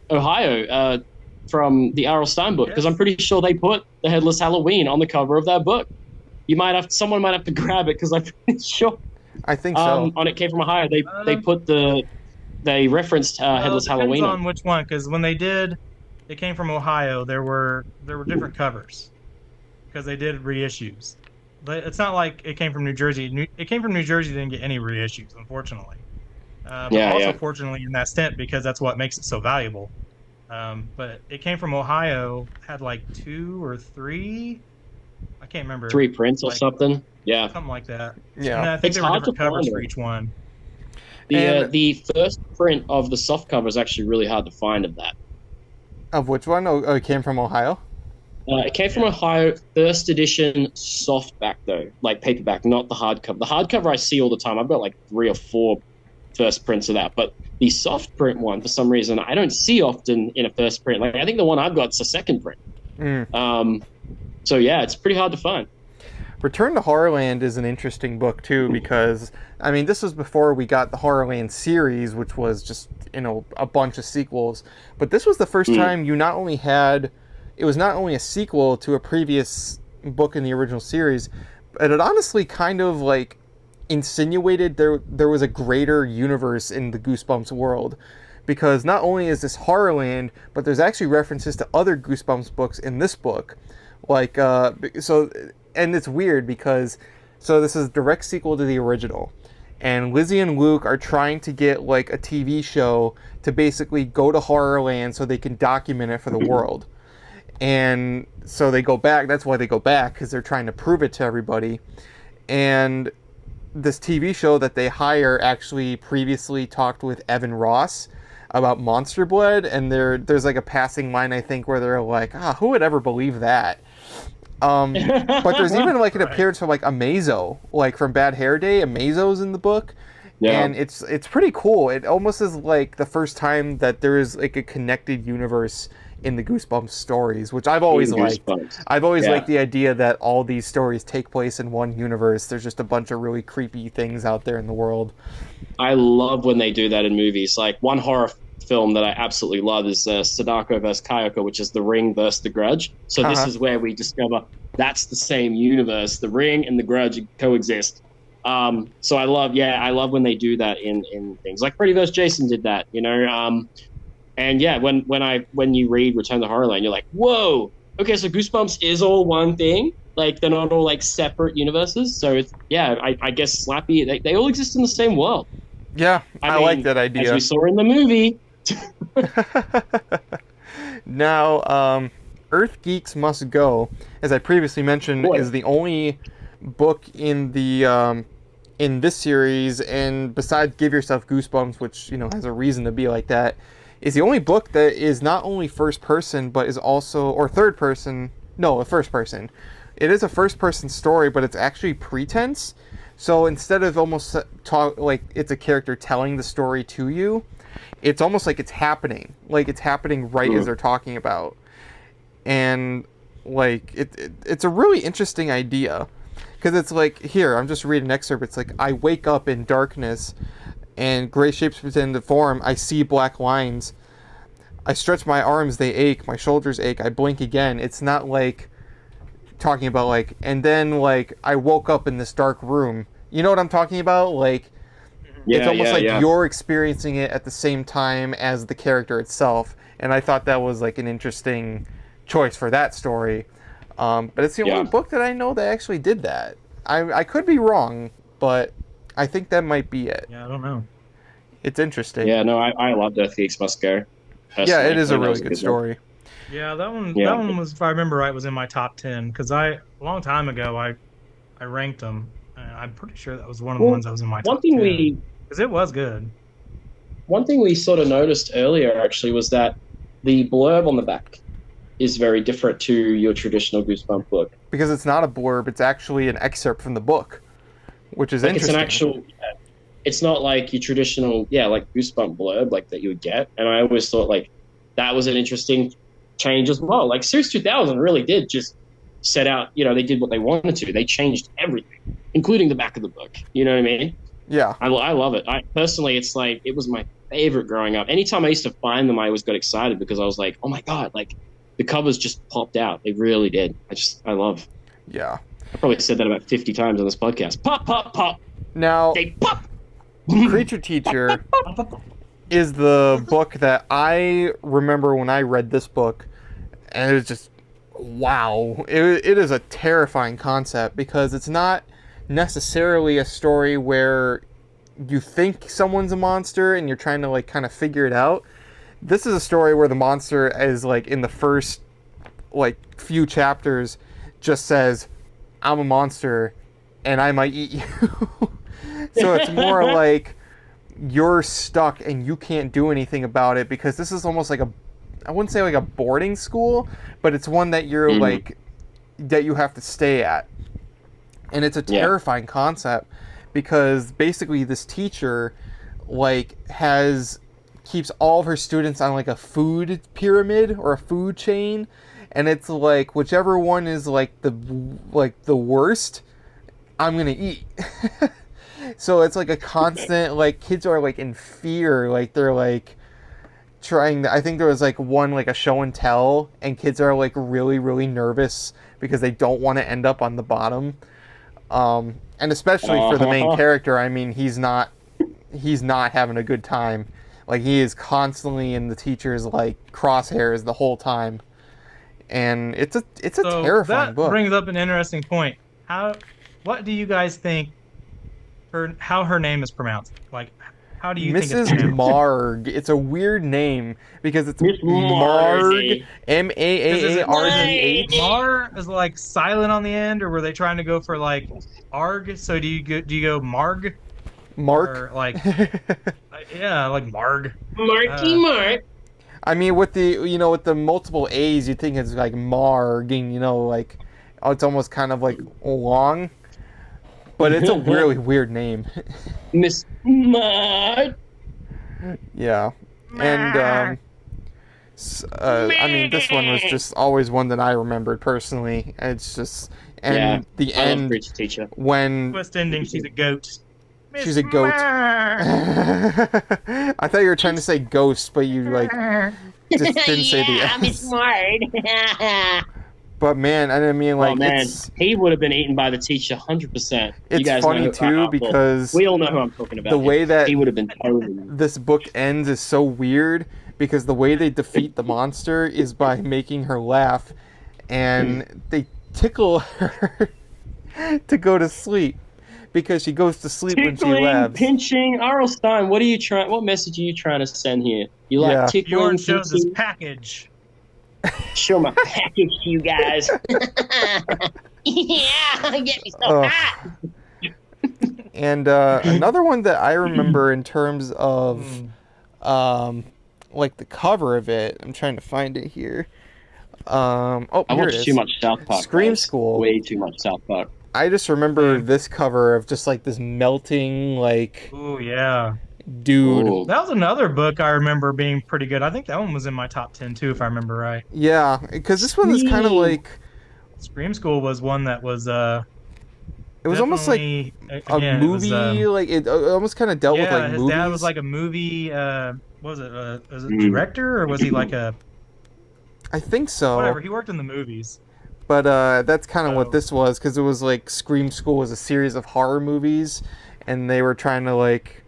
Ohio, from the R.L. Stein book, because I'm pretty sure they put the Headless Halloween on the cover of that book. Someone might have to grab it, because I'm pretty sure. I think so. On It Came From Ohio, they referenced Headless Halloween. Depends on which one, because when they did It Came From Ohio, there were different covers, because they did reissues. But it's not like It Came From New Jersey. It Came From New Jersey didn't get any reissues, unfortunately. Fortunately in that stint, because that's what makes it so valuable. But it came from Ohio, had like 2 or 3, I can't remember. 3 prints or like, something. Yeah. something like that. Yeah. And I think It's there were hard to different covers find for it. each one. The first print of the soft cover is actually really hard to find of that. Of which one? Oh, it came from Ohio? It came from Ohio, first edition softback though, like paperback, not the hardcover. The hardcover I see all the time. I've got like 3 or 4 first prints of that, but the soft print one, for some reason, I don't see often in a first print. Like I think the one I've got is a second print. So yeah, it's pretty hard to find. Return to Horrorland is an interesting book too, because I mean this was before we got the Horrorland series, which was just a bunch of sequels. But this was the first time it was not only a sequel to a previous book in the original series, but it honestly kind of like insinuated there was a greater universe in the Goosebumps world, because not only is this Horrorland, but there's actually references to other Goosebumps books in this book, like and it's weird because this is a direct sequel to the original, and Lizzie and Luke are trying to get like a TV show to basically go to Horrorland so they can document it for the world. And so they go back. That's why they go back, because they're trying to prove it to everybody. And this TV show that they hire actually previously talked with Evan Ross about Monster Blood, and there's like a passing line, I think, where they're like, who would ever believe that? But there's even like an appearance from like Amazo, like from Bad Hair Day. Amazo's in the book. Yeah. And it's pretty cool. It almost is like the first time that there is like a connected universe in the Goosebumps stories, which I've always liked. I've always liked the idea that all these stories take place in one universe. There's just a bunch of really creepy things out there in the world. I love when they do that in movies. Like one horror film that I absolutely love is Sadako vs. Kayako, which is The Ring versus The Grudge. So this is where we discover that's the same universe. The Ring and The Grudge coexist. So I love when they do that in things like Freddy vs. Jason did that, and yeah, when you read Return to Horrorland, you're like, whoa, okay, so Goosebumps is all one thing. Like they're not all like separate universes. So it's, I guess Slappy, they all exist in the same world. Yeah, I mean, like that idea. As we saw in the movie. Now, Earth Geeks Must Go, as I previously mentioned, is the only book in the in this series, and besides Give Yourself Goosebumps, which has a reason to be like that, is the only book that is not only first person but is also third person. No, a first person. It is a first person story, but it's actually pretense. So instead of almost like it's a character telling the story to you, it's almost like it's happening. Like it's happening right as they're talking about. And like it's a really interesting idea, because it's like, here, I'm just reading an excerpt. It's like, I wake up in darkness and gray shapes begin to form. I see black lines. I stretch my arms, they ache. My shoulders ache. I blink again. It's not like talking about like, and then like I woke up in this dark room. You know what I'm talking about? Like, it's almost you're experiencing it at the same time as the character itself. And I thought that was like an interesting choice for that story. But it's the only book that I know that actually did that. I could be wrong, but I think that might be it. Yeah, I don't know. It's interesting. Yeah, no, I love Earth Geeks Must Go. Yeah, it is a really good story. Yeah, that one was, if I remember right, was in my top 10, because a long time ago I ranked them. I'm pretty sure that was one of the ones that was in my top 10. Because it was good. One thing we sort of noticed earlier actually was that the blurb on the back is very different to your traditional Goosebump book. Because it's not a blurb, it's actually an excerpt from the book, which is interesting. It's an actual, it's not like your traditional, like Goosebump blurb like that you would get. And I always thought like that was an interesting change as well. Like Series 2000 really did just set out, they did what they wanted to. They changed everything, including the back of the book. You know what I mean? Yeah. I love it. Personally, it's like, it was my favorite growing up. Anytime I used to find them, I always got excited because I was like, oh my God, like the covers just popped out. They really did. I love. Yeah. I probably said that about 50 times on this podcast. Pop, pop, pop. Now, they pop. Creature Teacher is the book that I remember when I read this book, and it was just, wow. It is a terrifying concept, because it's not necessarily a story where you think someone's a monster and you're trying to like kind of figure it out. this is a story where the monster is like in the first like few chapters just says, I'm a monster and I might eat you. So it's more like you're stuck and you can't do anything about it, because this is almost like I wouldn't say like a boarding school, but it's one that you're like, that you have to stay at. And it's a terrifying concept, because basically this teacher like keeps all of her students on like a food pyramid or a food chain, and it's like whichever one is like the worst, I'm gonna eat. So it's like a constant, like kids are like in fear, like they're like I think there was like one like a show and tell, and kids are like really, really nervous because they don't want to end up on the bottom. And especially for the main character, I mean, he's not having a good time. Like, he is constantly in the teacher's like crosshairs the whole time, and it's a terrifying book. That brings up an interesting point. What do you guys think how her name is pronounced? Like, how do you think it's pronounced? Mrs. Marg. It's a weird name because it's Miss Marg, Maargh. Mar is like silent on the end, or were they trying to go for like arg? So do you go Marg? Mark? Or like yeah, like Marg. Mark. I mean, with the multiple A's, you think it's like Marg, and like it's almost kind of like long. But it's a really weird name. Miss Marg. Yeah. And, I mean, this one was just always one that I remembered personally. It's just... And the end, teacher. When... Twist ending, she's a goat. She's a goat. I thought you were trying to say ghost, but you, like, just didn't say the S. Miss Marg. But man, I mean, like, he would have been eaten by the teacher 100%. It's funny too, because we all know who I'm talking about. The way that he would have been totally. This book ends is so weird, because the way they defeat the monster is by making her laugh, and they tickle her to go to sleep, because she goes to sleep when she laughs. Pinching, R.L. Stine. What message are you trying to send here? You like tickling? Bjorn shows his package. Show my package to you guys. Yeah, get me so hot. And another one that I remember in terms of like the cover of it, I'm trying to find it here. I watched too much South Park. Scream School. Way too much South Park. I just remember this cover of just like this melting, like... Oh, yeah. Dude. Ooh. That was another book I remember being pretty good. I think that one was in my top 10 too, if I remember right. Yeah, because this one is kind of like... Scream School was one that was... it was almost like a movie, like it almost kind of dealt with like his movies. dad was like a movie, was it a director, or was he like a... I think so. Whatever, he worked in the movies. But that's kind of what this was, because it was like Scream School was a series of horror movies, and they were trying to like...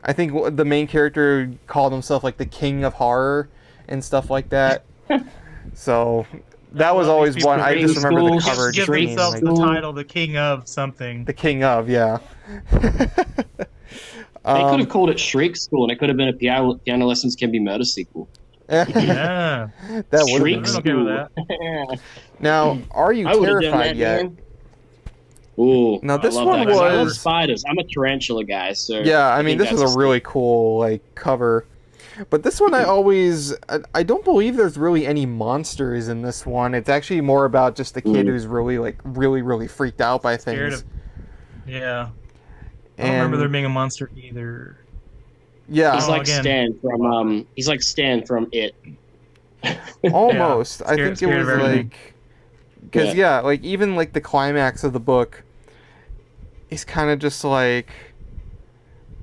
I think the main character called himself like the king of horror and stuff like that. So that was always one. I just remember the cover. Give himself the title, the king of something. The king of, yeah. They could have called it Shriek School, and it could have been a Piano Lessons Can Be Murder sequel. Yeah, that would Shriek have School. okay with that. Now, are you terrified yet? Man. Ooh, now this I one was. I love was spiders. I'm a tarantula guy, so yeah. I mean, this was a really cool like cover, but this one I don't believe there's really any monsters in this one. It's actually more about just the kid who's really really freaked out by things. Yeah, I don't remember there being a monster either. Yeah, he's like Stan from He's like Stan from It. Almost. Yeah. I think it was like. Because, like, even, like, the climax of the book is kind of just, like...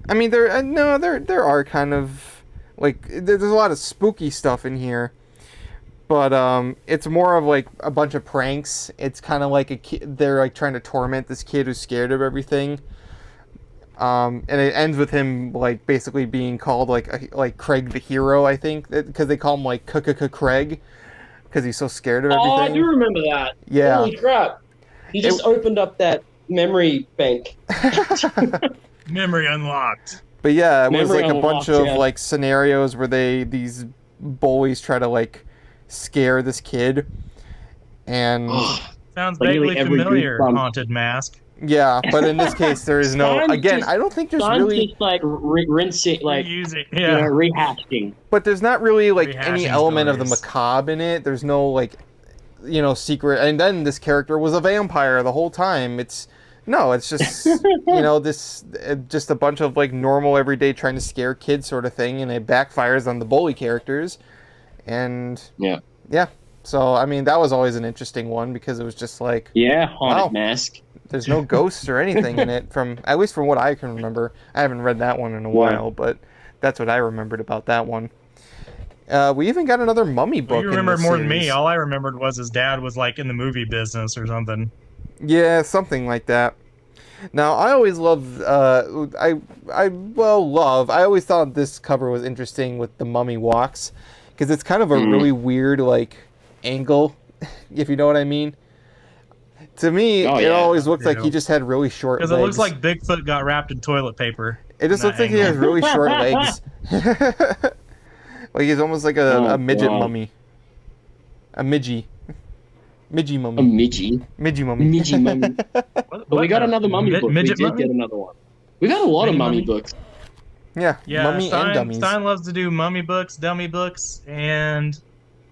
I mean, there are kind of... Like, there's a lot of spooky stuff in here. But, it's more of, like, a bunch of pranks. It's kind of like they're, like, trying to torment this kid who's scared of everything. And it ends with him, like, basically being called, like Craig the Hero, I think. Because they call him, like, Craig. Because he's so scared of everything. Oh, I do remember that. Yeah. Holy crap. He just opened up that memory bank. Memory unlocked. But yeah, it was Memory like a bunch of unlocked, like scenarios where these bullies try to like scare this kid, and Sounds Like nearly vaguely every familiar. Goosebumps. Haunted mask. yeah, but in this case there is no. Stein Again, just- I don't think there's Stein really, just like rinsing, like Using, you know, yeah. rehashing. but there's not really like any Rehashing element of the stories. macabre in it. There's no like, you know, secret. And then this character was a vampire the whole time. It's just you know, this just a bunch of like normal everyday trying to scare kids sort of thing, and it backfires on the bully characters. And Yeah. So I mean, that was always an interesting one because it was just like, Yeah, haunted Wow. mask. there's no ghosts or anything in it, from at least from what I can remember. I haven't read that one in a while, but that's what I remembered about that one. We even got another mummy book. Well, you remember in this more than me. series. All I remembered was his dad was like in the movie business or something. Yeah, something like that. Now, I always loved, I always thought this cover was interesting with the mummy walks, because it's kind of a really weird, like, angle, if you know what I mean. To me, Oh, it yeah. always looked like Yeah. he just had really short legs. Because it looks like Bigfoot got wrapped in toilet paper. It just in looks that like he has angle. really short legs. Like he's almost like a midget God. mummy. A midgie. Midgie A mummy. midgie. Midgie mummy. Midgie mummy. But we got another mummy book. We Midget did mummy? get another one. We got a lot of Mini mummy mummy? books. Yeah, Yeah, mummy Stein, and dummies. Stein loves to do mummy books, dummy books, and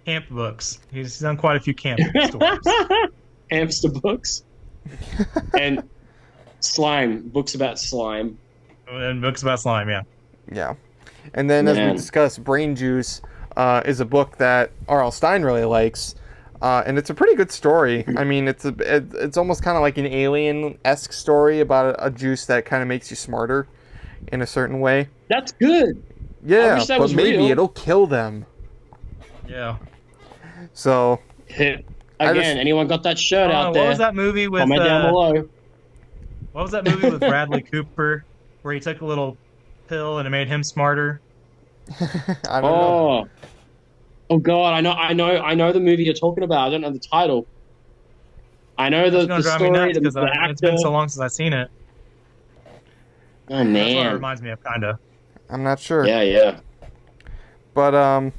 camp books. He's done quite a few camp stories. Hamster books. And slime. Books about slime. And books about slime, yeah. Yeah. And then, as we Man. discussed, Brain Juice is a book that R.L. Stein really likes. And it's a pretty good story. I mean, it's almost kind of like an alien-esque story about a juice that kind of makes you smarter in a certain way. That's good. Yeah, wish that but was maybe real. it'll kill them. Yeah. So, Again, just- anyone got that shirt out What there? was that movie with Comment down below. what was that movie with Bradley Cooper where he took a little pill and it made him smarter? I don't know. Oh God, I know the movie you're talking about. I don't know the title. I know It's the gonna drive me story. nuts The, because the it's been actor. so long since I've seen it. Oh That's what it man. reminds me of, kinda. I'm not sure. Yeah. But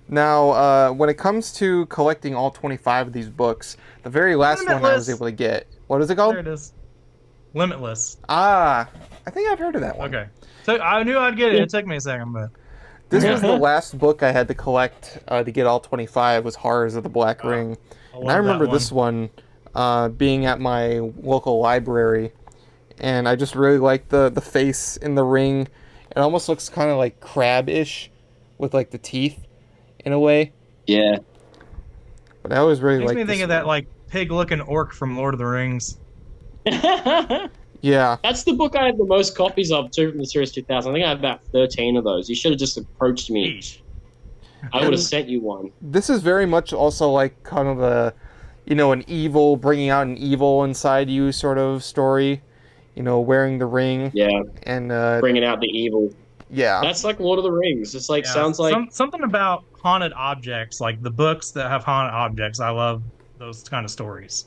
now when it comes to collecting all 25 of these books, the very last one I was Limitless. able to get. What is it called? There it is. Limitless. Ah, I think I've heard of that one. Okay. So I knew I'd get it. It took me a second, but This was the last book I had to collect to get all 25 was Horrors of the Black Ring. And I remember this one being at my local library, and I just really liked the face in the ring. It almost looks kind of like crab-ish with like the teeth in a way. Yeah. But I always really makes liked me this think of that one. like pig-looking orc from Lord of the Rings. Yeah. That's the book I have the most copies of too from the Series 2000. I think I have about 13 of those. You should have just approached me. Eesh. I would have sent you one. This is very much also like kind of a, you know, an evil, bringing out an evil inside you sort of story. You know, wearing the ring. Yeah, And, bringing out the evil. yeah. That's like Lord of the Rings. It's like Yeah, sounds like something about haunted objects, like the books that have haunted objects. I love those kind of stories.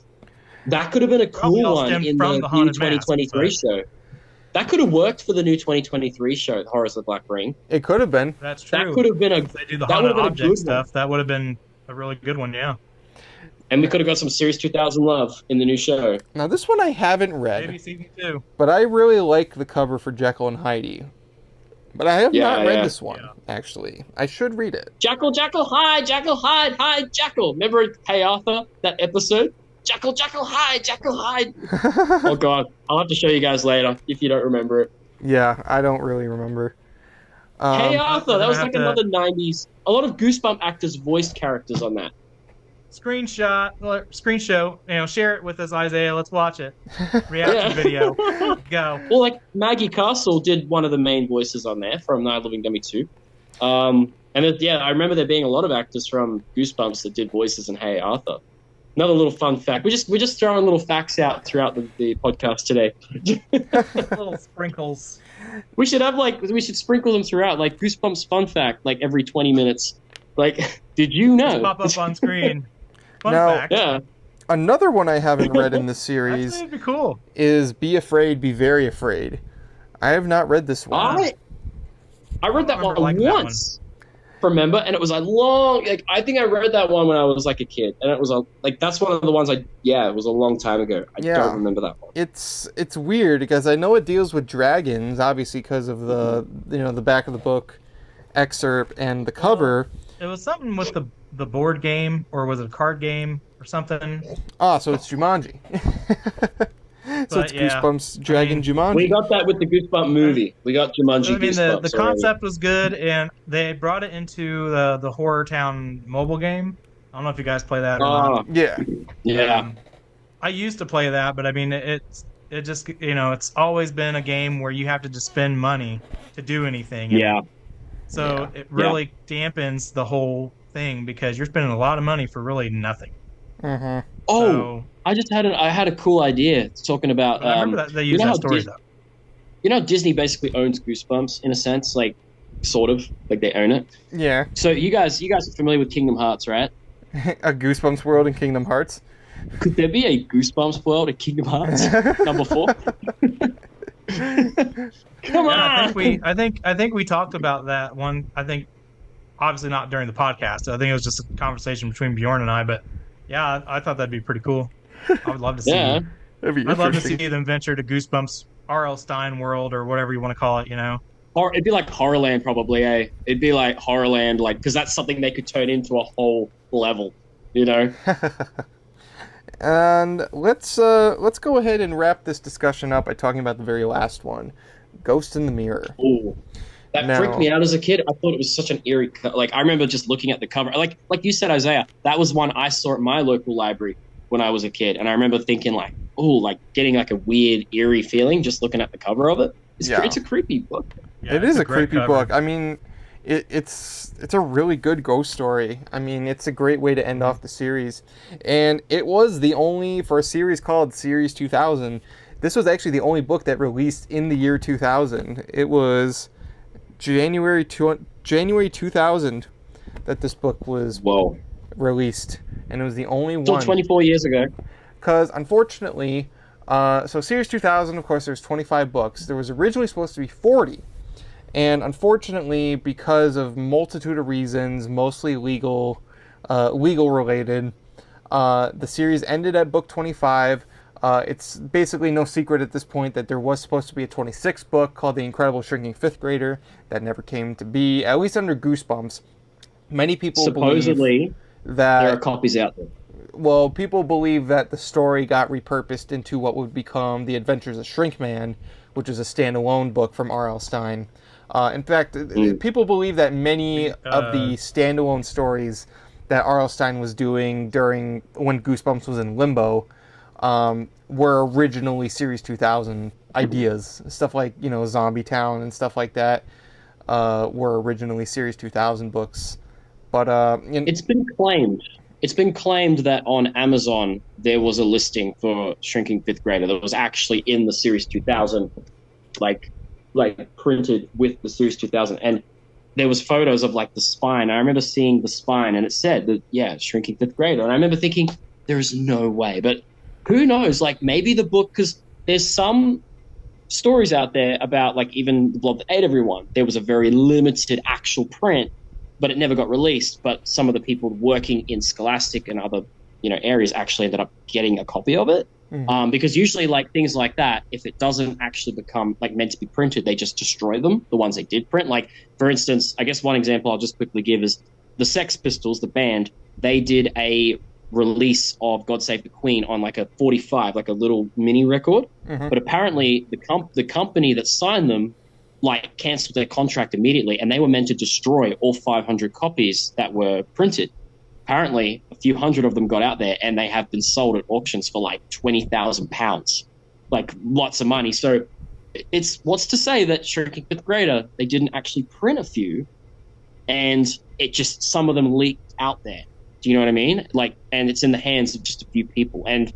that could have been a Probably cool all one stemmed in from the the new Haunted Mask, 2023 but- show. That could have worked for the new 2023 show, The Horrors of the Black Ring. It could have been. That's true. That could have been a, If they do the that haunted would have been a object good stuff, that would have been a really good one. Yeah. and we could have got some Series 2000 love in the new show. Now, this one I haven't read, Maybe season 2. but I really like the cover for Jekyll and Heidi. But I have Yeah, not read yeah. this one, actually. I should read it. Jackal, hide, hide, Jackal. Remember Hey Arthur, that episode? Jackal, hide. Oh God, I'll have to show you guys later if you don't remember it. Yeah, I don't really remember. Hey Um, Arthur, that was we're like gonna have another 90s. A lot of Goosebump actors voiced characters on that. Screen show. Share it with us, Isaiah. Let's watch it. Reaction Yeah. video. Go. Well, like Maggie Castle did one of the main voices on there from Night of the Living Dummy 2. I remember there being a lot of actors from Goosebumps that did voices in Hey Arthur. Another little fun fact. We're just throwing little facts out throughout the podcast today. Little sprinkles. We should sprinkle them throughout, like Goosebumps fun fact, like every 20 minutes. Like, did you know? Pop up on screen. Fun Now- fact. Yeah. Another one I haven't read in this series Actually, it'd be cool. is Be Afraid, Be Very Afraid. I have not read this one. I read that remember one liking that once. remember, and it was a long. Like I think I read that one when I was like a kid, and it was that's one of the ones it was a long time ago. I don't remember that one. It's weird because I know it deals with dragons, obviously because of the the back of the book excerpt and the cover. It was something with the board game, or was it a card game or something? Ah, so it's Jumanji. So it's Goosebumps Dragon Jumanji. We got that with the Goosebumps movie. We got Jumanji. I mean, Goosebumps the concept was good, and they brought it into the Horror Town mobile game. I don't know if you guys play that or not. Yeah. I used to play that, but I mean, it just it's always been a game where you have to just spend money to do anything. So it really dampens the whole thing because you're spending a lot of money for really nothing. Mm-hmm. Oh, I had a cool idea talking about. I remember that they used that story though. You know, Disney basically owns Goosebumps in a sense, like sort of, like they own it. Yeah. So you guys are familiar with Kingdom Hearts, right? A Goosebumps world in Kingdom Hearts. Could there be a Goosebumps world at Kingdom Hearts number 4? Come on! I think we talked about that one. I think obviously not during the podcast. I think it was just a conversation between Bjorn and I. But yeah, I thought that'd be pretty cool. I would love to see. Yeah, that'd be I'd love to see them venture to Goosebumps R.L. Stein world or whatever you want to call it. Or it'd be like Horrorland, probably. It'd be like Horrorland, like because that's something they could turn into a whole level. And let's go ahead and wrap this discussion up by talking about the very last one, Ghost in the Mirror. Ooh, that freaked me out as a kid. I thought it was such an eerie. Like I remember just looking at the cover. Like you said, Isaiah, that was one I saw at my local library when I was a kid, and I remember thinking like, oh, like getting like a weird eerie feeling just looking at the cover of it. It's a creepy book. Yeah, it is a creepy book. I mean, it's a really good ghost story. I mean, it's a great way to end off the series. And it was the only, for a series called Series 2000, this was actually the only book that released in the year 2000. It was January 2000 that this book was released. And it was the only one. Still 24 years ago. Because, unfortunately, so Series 2000, of course, there's 25 books. There was originally supposed to be 40. And unfortunately, because of multitude of reasons, mostly legal related, the series ended at book 25. It's basically no secret at this point that there was supposed to be a 26th book called The Incredible Shrinking Fifth Grader that never came to be, at least under Goosebumps. Many people supposedly believe that there are copies out there. Well, people believe that the story got repurposed into what would become The Adventures of Shrinkman, which is a standalone book from R.L. Stein. In fact, people believe that many of the standalone stories that R.L. Stein was doing during when Goosebumps was in limbo were originally Series 2000 ideas. Stuff like, Zombie Town and stuff like that were originally Series 2000 books. But it's been claimed that on Amazon there was a listing for Shrinking Fifth Grader that was actually in the Series 2000, like printed with the Series 2000, and there was photos of like the spine. I remember seeing the spine, and it said that Shrinking Fifth Grader, and I remember thinking there is no way, but who knows? Like maybe the book, because there's some stories out there about like even the Blob that Ate Everyone. There was a very limited actual print, but it never got released. But some of the people working in Scholastic and other areas actually ended up getting a copy of it. Mm-hmm. Because usually like things like that, if it doesn't actually become like meant to be printed, they just destroy them, the ones they did print. Like for instance, I guess one example I'll just quickly give is the Sex Pistols, the band. They did a release of God Save the Queen on like a 45, like a little mini record. Mm-hmm. But apparently the company that signed them like canceled their contract immediately, and they were meant to destroy all 500 copies that were printed. Apparently, a few hundred of them got out there, and they have been sold at auctions for like £20,000, like lots of money. So it's what's to say that Shrinking Fifth Grader, they didn't actually print a few, and it just some of them leaked out there. Do you know what I mean? Like, and it's in the hands of just a few people. And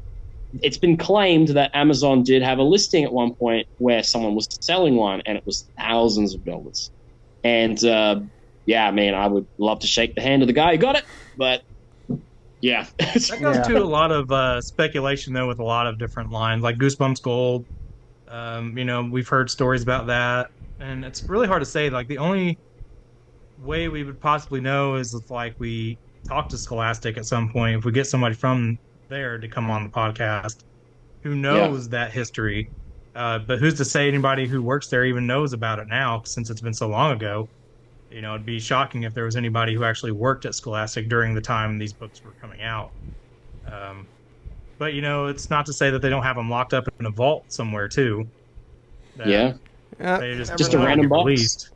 it's been claimed that Amazon did have a listing at one point where someone was selling one, and it was thousands of dollars. And I would love to shake the hand of the guy who got it, but yeah. That goes to a lot of speculation, though, with a lot of different lines, like Goosebumps Gold. We've heard stories about that, and it's really hard to say. Like the only way we would possibly know is if, like, we talk to Scholastic at some point. If we get somebody from there to come on the podcast who knows that history, but who's to say anybody who works there even knows about it now, since it's been so long ago? You know, it'd be shocking if there was anybody who actually worked at Scholastic during the time these books were coming out. But, you know, it's not to say that they don't have them locked up in a vault somewhere, too. Yeah. They Just a random box. Released.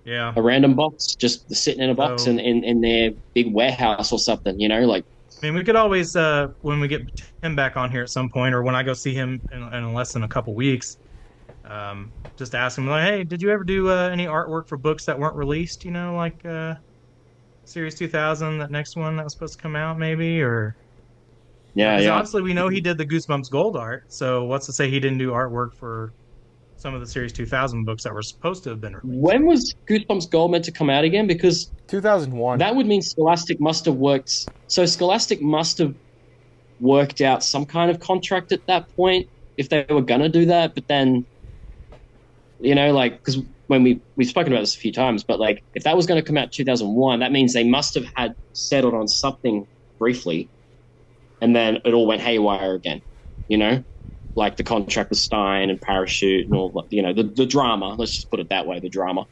Yeah. A random box, just sitting in a box in their big warehouse or something, you know, like. I mean, we could always, when we get Tim back on here at some point, or when I go see him in less than a couple weeks, just ask him, like, hey, did you ever do any artwork for books that weren't released, you know, like Series 2000, that next one that was supposed to come out, maybe, or... Yeah, yeah. Obviously, we know he did the Goosebumps Gold art, so what's to say he didn't do artwork for some of the Series 2000 books that were supposed to have been released? When was Goosebumps Gold meant to come out again? Because 2001. That would mean Scholastic must have worked. So Scholastic must have worked out some kind of contract at that point if they were gonna do that. But then, you know, like, because when we've spoken about this a few times, but like if that was going to come out 2001, that means they must have had settled on something briefly. And then it all went haywire again, you know, like the contract with Stein and Parachute and all, you know, the drama. Let's just put it that way, the drama.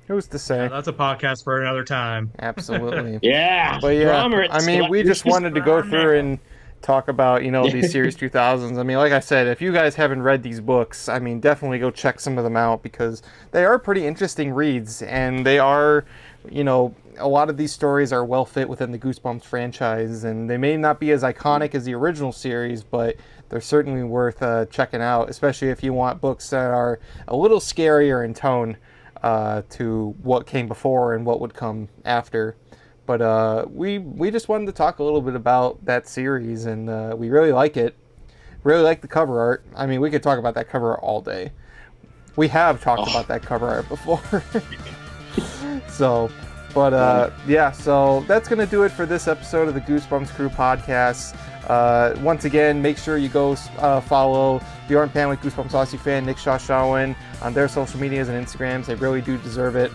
Who's to say? That's a podcast for another time. Absolutely. Yeah. But yeah, drama, I mean, we just wanted to go through and talk about, you know, these Series 2000s. I mean, like I said, if you guys haven't read these books, I mean, definitely go check some of them out because they are pretty interesting reads, and they are, you know, a lot of these stories are well fit within the Goosebumps franchise, and they may not be as iconic as the original series, but they're certainly worth checking out, especially if you want books that are a little scarier in tone to what came before and what would come after. But we just wanted to talk a little bit about that series, and we really like it. Really like the cover art. I mean, we could talk about that cover art all day. We have talked about that cover art before. So... But yeah, so that's going to do it for this episode of the Goosebumps Crew Podcast. Once again, make sure you go follow Bjorn Panwick, Goosebumps Aussie fan, Nick Shawshawin on their social medias and Instagrams. They really do deserve it.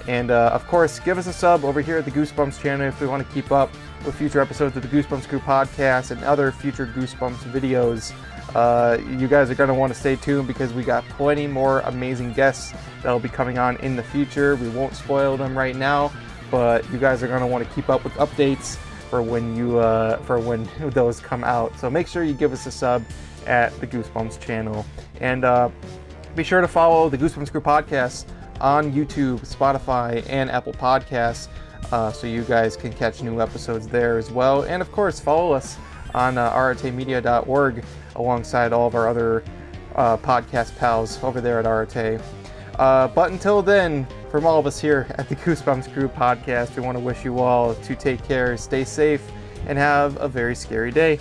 And of course, give us a sub over here at the Goosebumps channel if we want to keep up with future episodes of the Goosebumps Crew Podcast and other future Goosebumps videos. You guys are going to want to stay tuned because we got plenty more amazing guests that will be coming on in the future. We won't spoil them right now, but you guys are going to want to keep up with updates for when those come out. So make sure you give us a sub at the Goosebumps channel, and be sure to follow the Goosebumps Crew Podcast on YouTube, Spotify, and Apple Podcasts, so you guys can catch new episodes there as well. And of course, follow us on rrtmedia.org alongside all of our other podcast pals over there at RRT. But until then, from all of us here at the Goosebumps Crew Podcast, we want to wish you all to take care, stay safe, and have a very scary day.